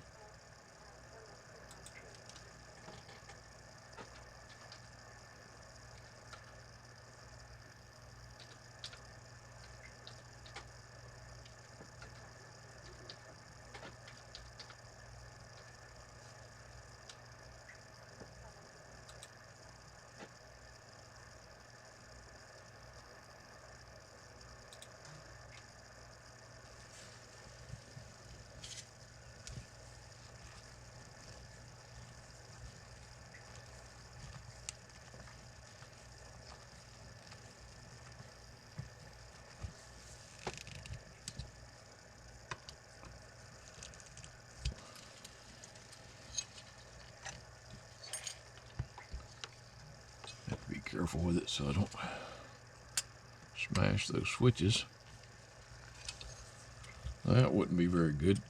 Speaker 1: Have to be careful with it so I don't smash those switches. That wouldn't be very good.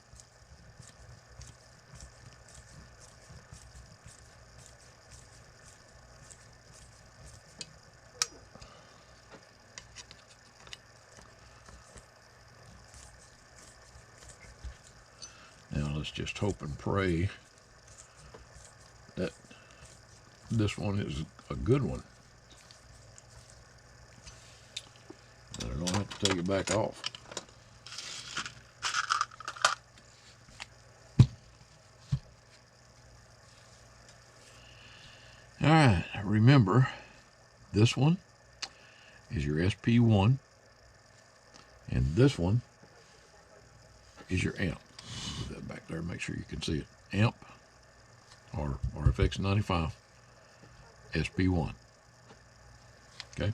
Speaker 1: Now let's just hope and pray that this one is a good one. I don't have to take it back off. All right, remember, this one is your SP1, and this one is your amp. Put that back there, make sure you can see it. Amp, or RFX95 SP1. Okay.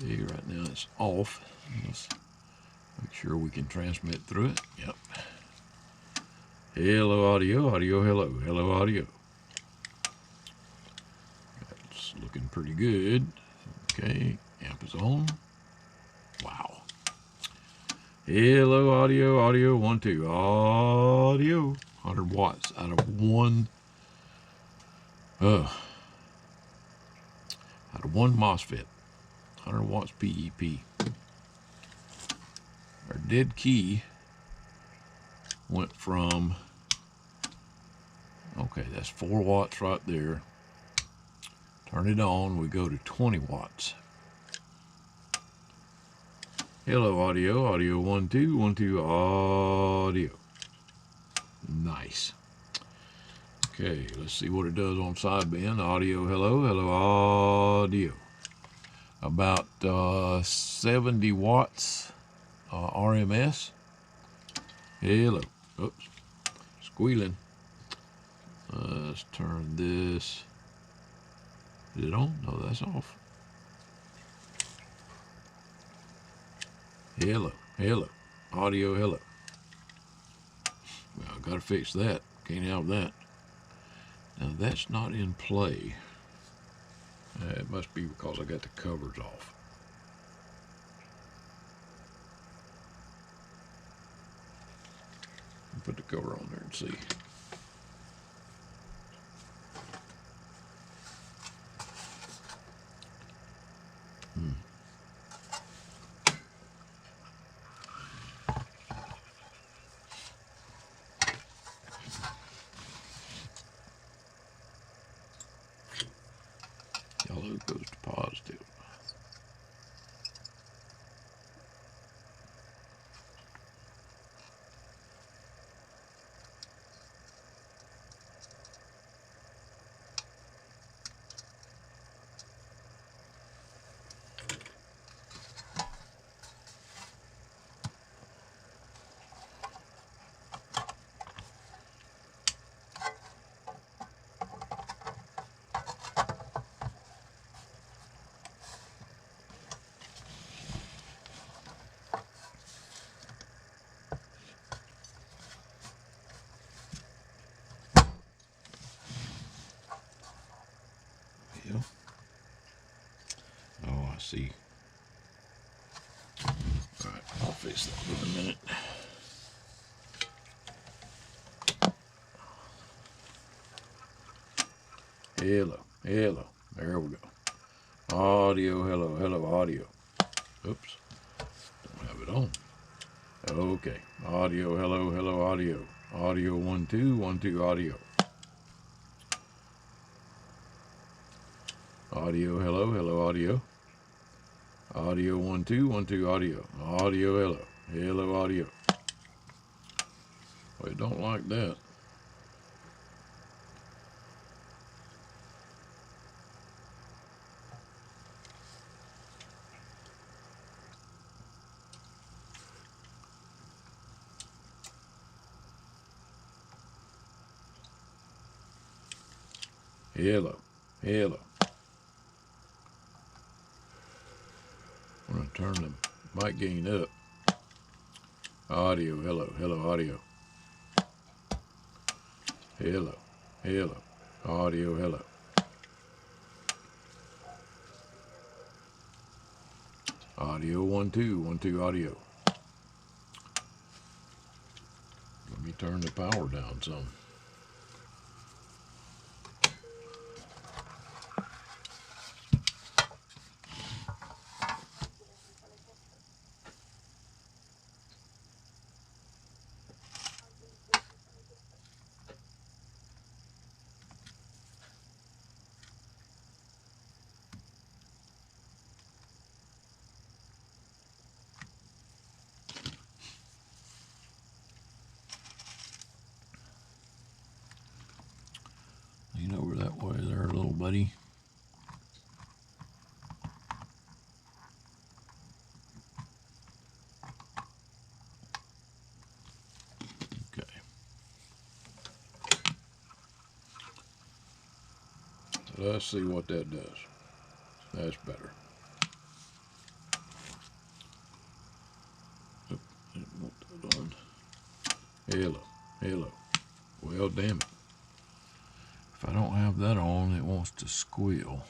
Speaker 1: Okay, right now it's off. Let's make sure we can transmit through it. Yep. Hello audio, audio, hello, hello audio. looking pretty good. Okay, amp is on. Wow. Hello, audio, audio, 1, 2, audio. 100 watts out of one MOSFET. 100 watts PEP. Our dead key went from, okay, that's 4 watts right there. Turn it on, we go to 20 watts. Hello, audio, audio, 1, 2, 1, 2, audio. Nice. Okay, let's see what it does on sideband. Audio, hello, hello, audio. About 70 watts RMS. Hello. Oops. Squealing. Let's turn this. Is it on? No, that's off. Hello. Hello. Audio, hello. Well, I gotta fix that. Can't have that. Now that's not in play. It must be because I got the covers off. Put the cover on there and see. Yellow goes to positive. Yeah. Oh, I see. All right, I'll fix that in a minute. Hello, hello. There we go. Audio, hello, hello, audio. Oops, don't have it on. Okay, audio, hello, hello, audio. Audio, 1, 2, 1, 2, audio. Audio, hello, hello, audio. Audio, 1, 2, 1, 2, audio. Audio, hello, hello, audio. Well, I don't like that. Hello, hello. I'm going to turn the mic gain up. Audio, hello, hello, audio. Hello, hello, audio, hello. Audio, 1, 2, 1, 2, audio. Let me turn the power down some. Lean over that way there, little buddy. Okay. Let's see what that does. That's better. Oop, didn't want that on. Hello, hello. Well, damn it. If I don't have that on, it wants to squeal.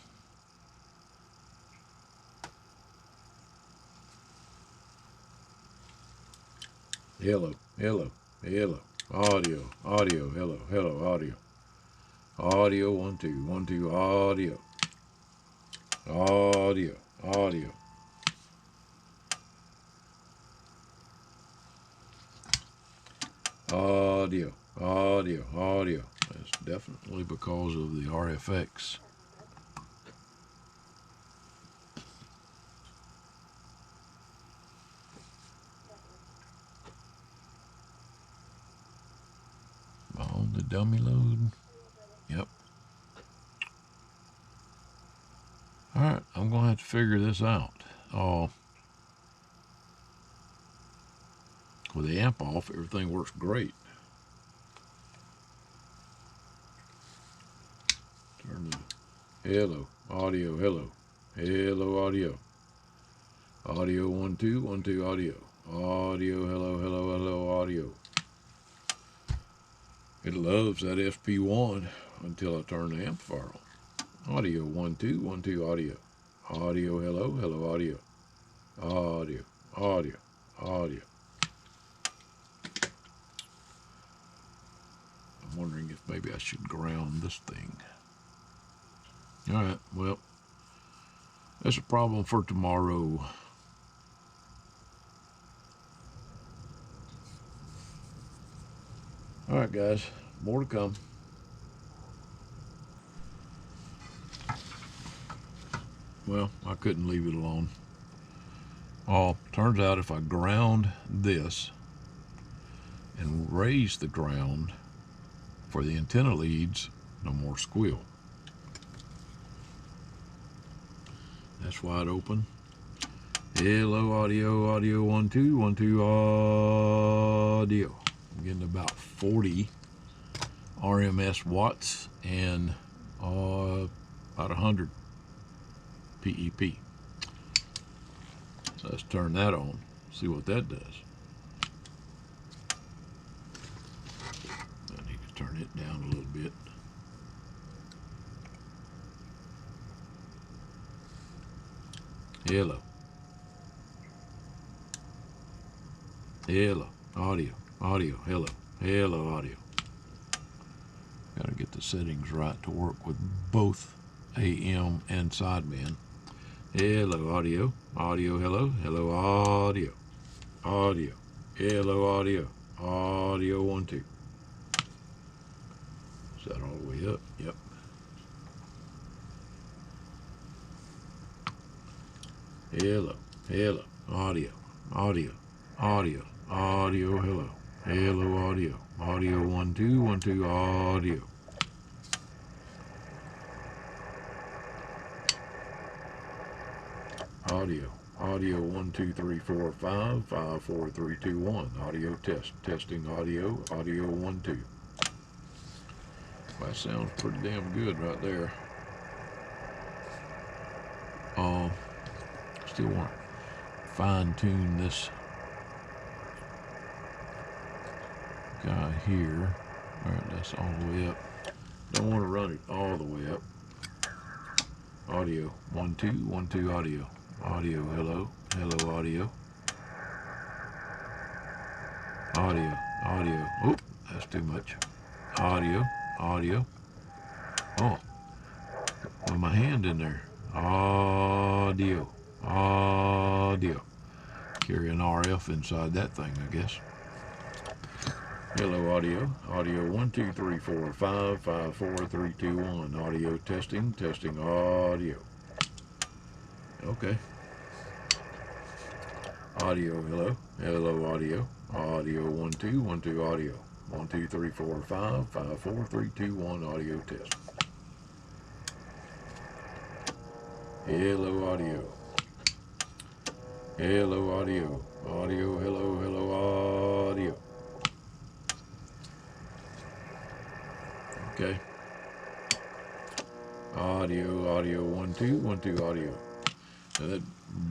Speaker 1: hello, hello, hello, audio, audio, hello, hello, audio, audio, 1 2 1 2, audio, audio, audio, audio, audio, audio. That's definitely because of the RFX. On the dummy load. Yep. Alright, I'm going to have to figure this out. With the amp off, everything works great. Turn the hello, audio, hello, hello, audio, audio, 1 2 1 2, audio, audio, hello, hello, hello, audio. It loves that SP1 until I turn the amplifier on. Audio, 1 2 1 2, audio, audio, hello, hello, audio, audio, audio, audio. I'm wondering if maybe I should ground this thing. Alright, well, that's a problem for tomorrow. Alright guys, more to come. Well, I couldn't leave it alone. Turns out if I ground this and raise the ground for the antenna leads, no more squeal. That's wide open. Hello, audio, audio, 1 2 1 2, audio. I'm getting about 40 RMS watts and about 100 PEP. So let's turn that on, see what that does. I need to turn it down a little bit. Hello. Hello. Audio. Audio. Hello. Hello, audio. Gotta get the settings right to work with both AM and sideband. Hello, audio. Audio, hello. Hello, audio. Audio. Hello, audio. Audio, 1 2. Is that all the way up? Yep. Hello. Hello. Audio. Audio. Audio. Audio, hello. Hello, audio. Audio, 1 2 1 2, audio. Audio. Audio, 1 2 3 4 5 5 4 3 2 1. Audio test. Testing audio. Audio, 1 2. That sounds pretty damn good right there. Still want to fine tune this guy here. Alright, that's all the way up. Don't want to run it all the way up. Audio, 1 2 1 2, audio. Audio, hello. Hello, audio. Audio, audio. Oh, that's too much. Audio, audio. Oh, with my hand in there. Audio, audio. Carry an RF inside that thing, I guess. Hello, audio. Audio, 1 2 3 4 5 5 4 3 2 1. Audio testing. Testing audio. Okay. Audio, hello. Hello, audio. Audio, 1 2 1 2, audio. 1 2 3 4 5 5 4 3 2 1. Audio test. Hello, audio. Hello, audio. Audio, hello, hello, audio. Okay. Audio, audio, 1 2 1 2, audio. Now that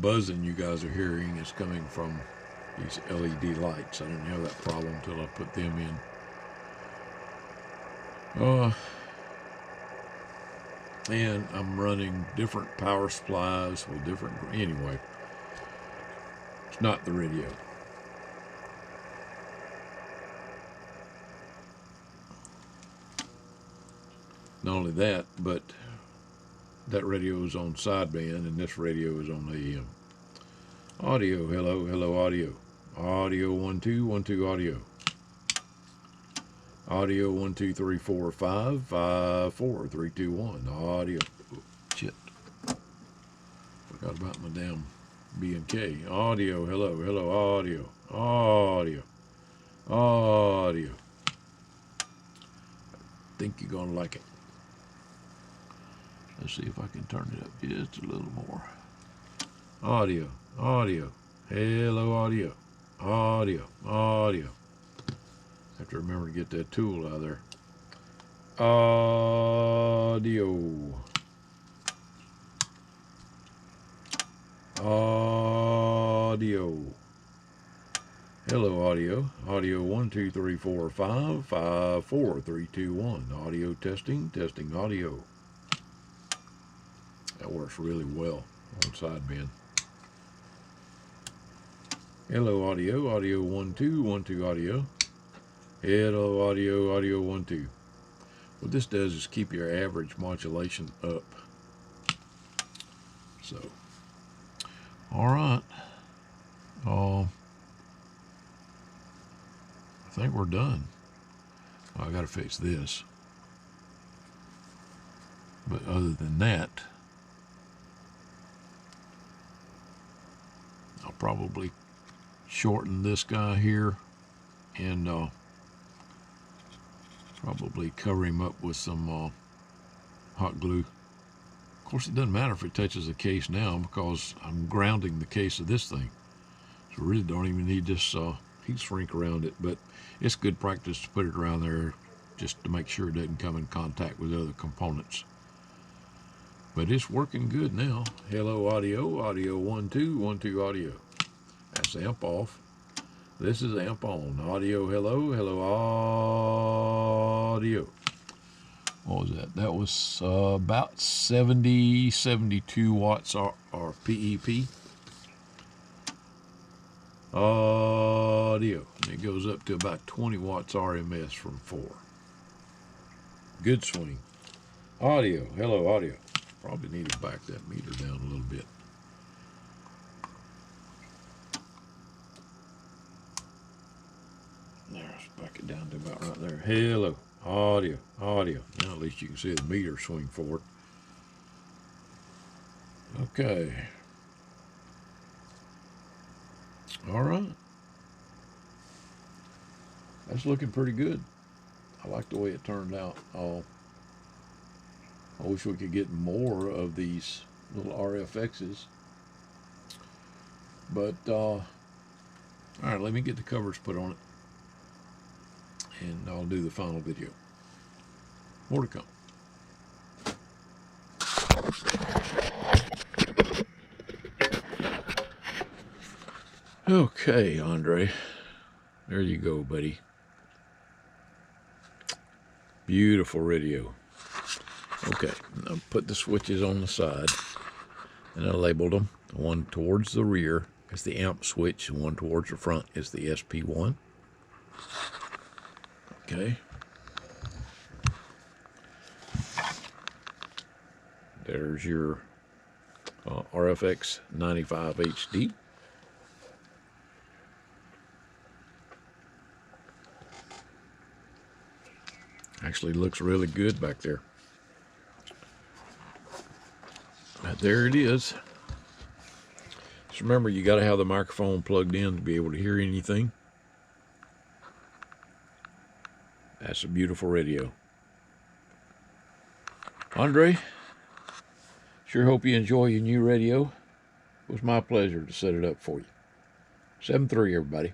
Speaker 1: buzzing you guys are hearing is coming from these LED lights. I didn't have that problem until I put them in. And I'm running different power supplies with different, anyway, it's not the radio. Not only that, but that radio is on sideband, and this radio is on AM. Audio, hello, hello, audio. Audio 1 2 1 2 audio. Audio 1 2 3 4 5 5 4 3 2 1 audio. Oh, shit. Forgot about my damn B and K. Audio, hello, hello, audio. Audio. Audio. I think you're gonna like it. Let's see if I can turn it up just a little more. Audio, audio, hello, audio, audio, audio. Have to remember to get that tool out of there. Audio, audio, hello, audio, audio 1 2 3 4 5 5 4 3 2 1 audio testing, testing audio. That works really well on sideband. Hello, audio, audio 1 2 1 2 audio. Hello, audio, audio 1 2. What this does is keep your average modulation up. So, all right. I think we're done. Well, I got to fix this. But other than that, I'll probably shorten this guy here and probably cover him up with some hot glue. Of course, it doesn't matter if it touches the case now because I'm grounding the case of this thing. So really don't even need this heat shrink around it, but it's good practice to put it around there just to make sure it doesn't come in contact with other components. But it's working good now. Hello, audio, audio 1 2 1 2 audio. That's amp off. This is amp on. Audio, hello, hello, audio. What was that? That was about 70, 72 watts or PEP. Audio. And it goes up to about 20 watts RMS from 4. Good swing. Audio, hello, audio. Probably need to back that meter down a little bit. There, let's back it down to about right there. Hello, audio, audio. Now at least you can see the meter swing forward. Okay. All right. That's looking pretty good. I like the way it turned out. I wish we could get more of these little RFXs. But, all right, let me get the covers put on it. And I'll do the final video. More to come. Okay, Andre. There you go, buddy. Beautiful radio. Okay, I'll put the switches on the side, and I labeled them. The one towards the rear is the amp switch, and one towards the front is the SP1. Okay. There's your RFX95HD. Actually looks really good back there. But there it is. Just remember, you got to have the microphone plugged in to be able to hear anything. That's a beautiful radio. Andre, sure hope you enjoy your new radio. It was my pleasure to set it up for you. 7-3, everybody.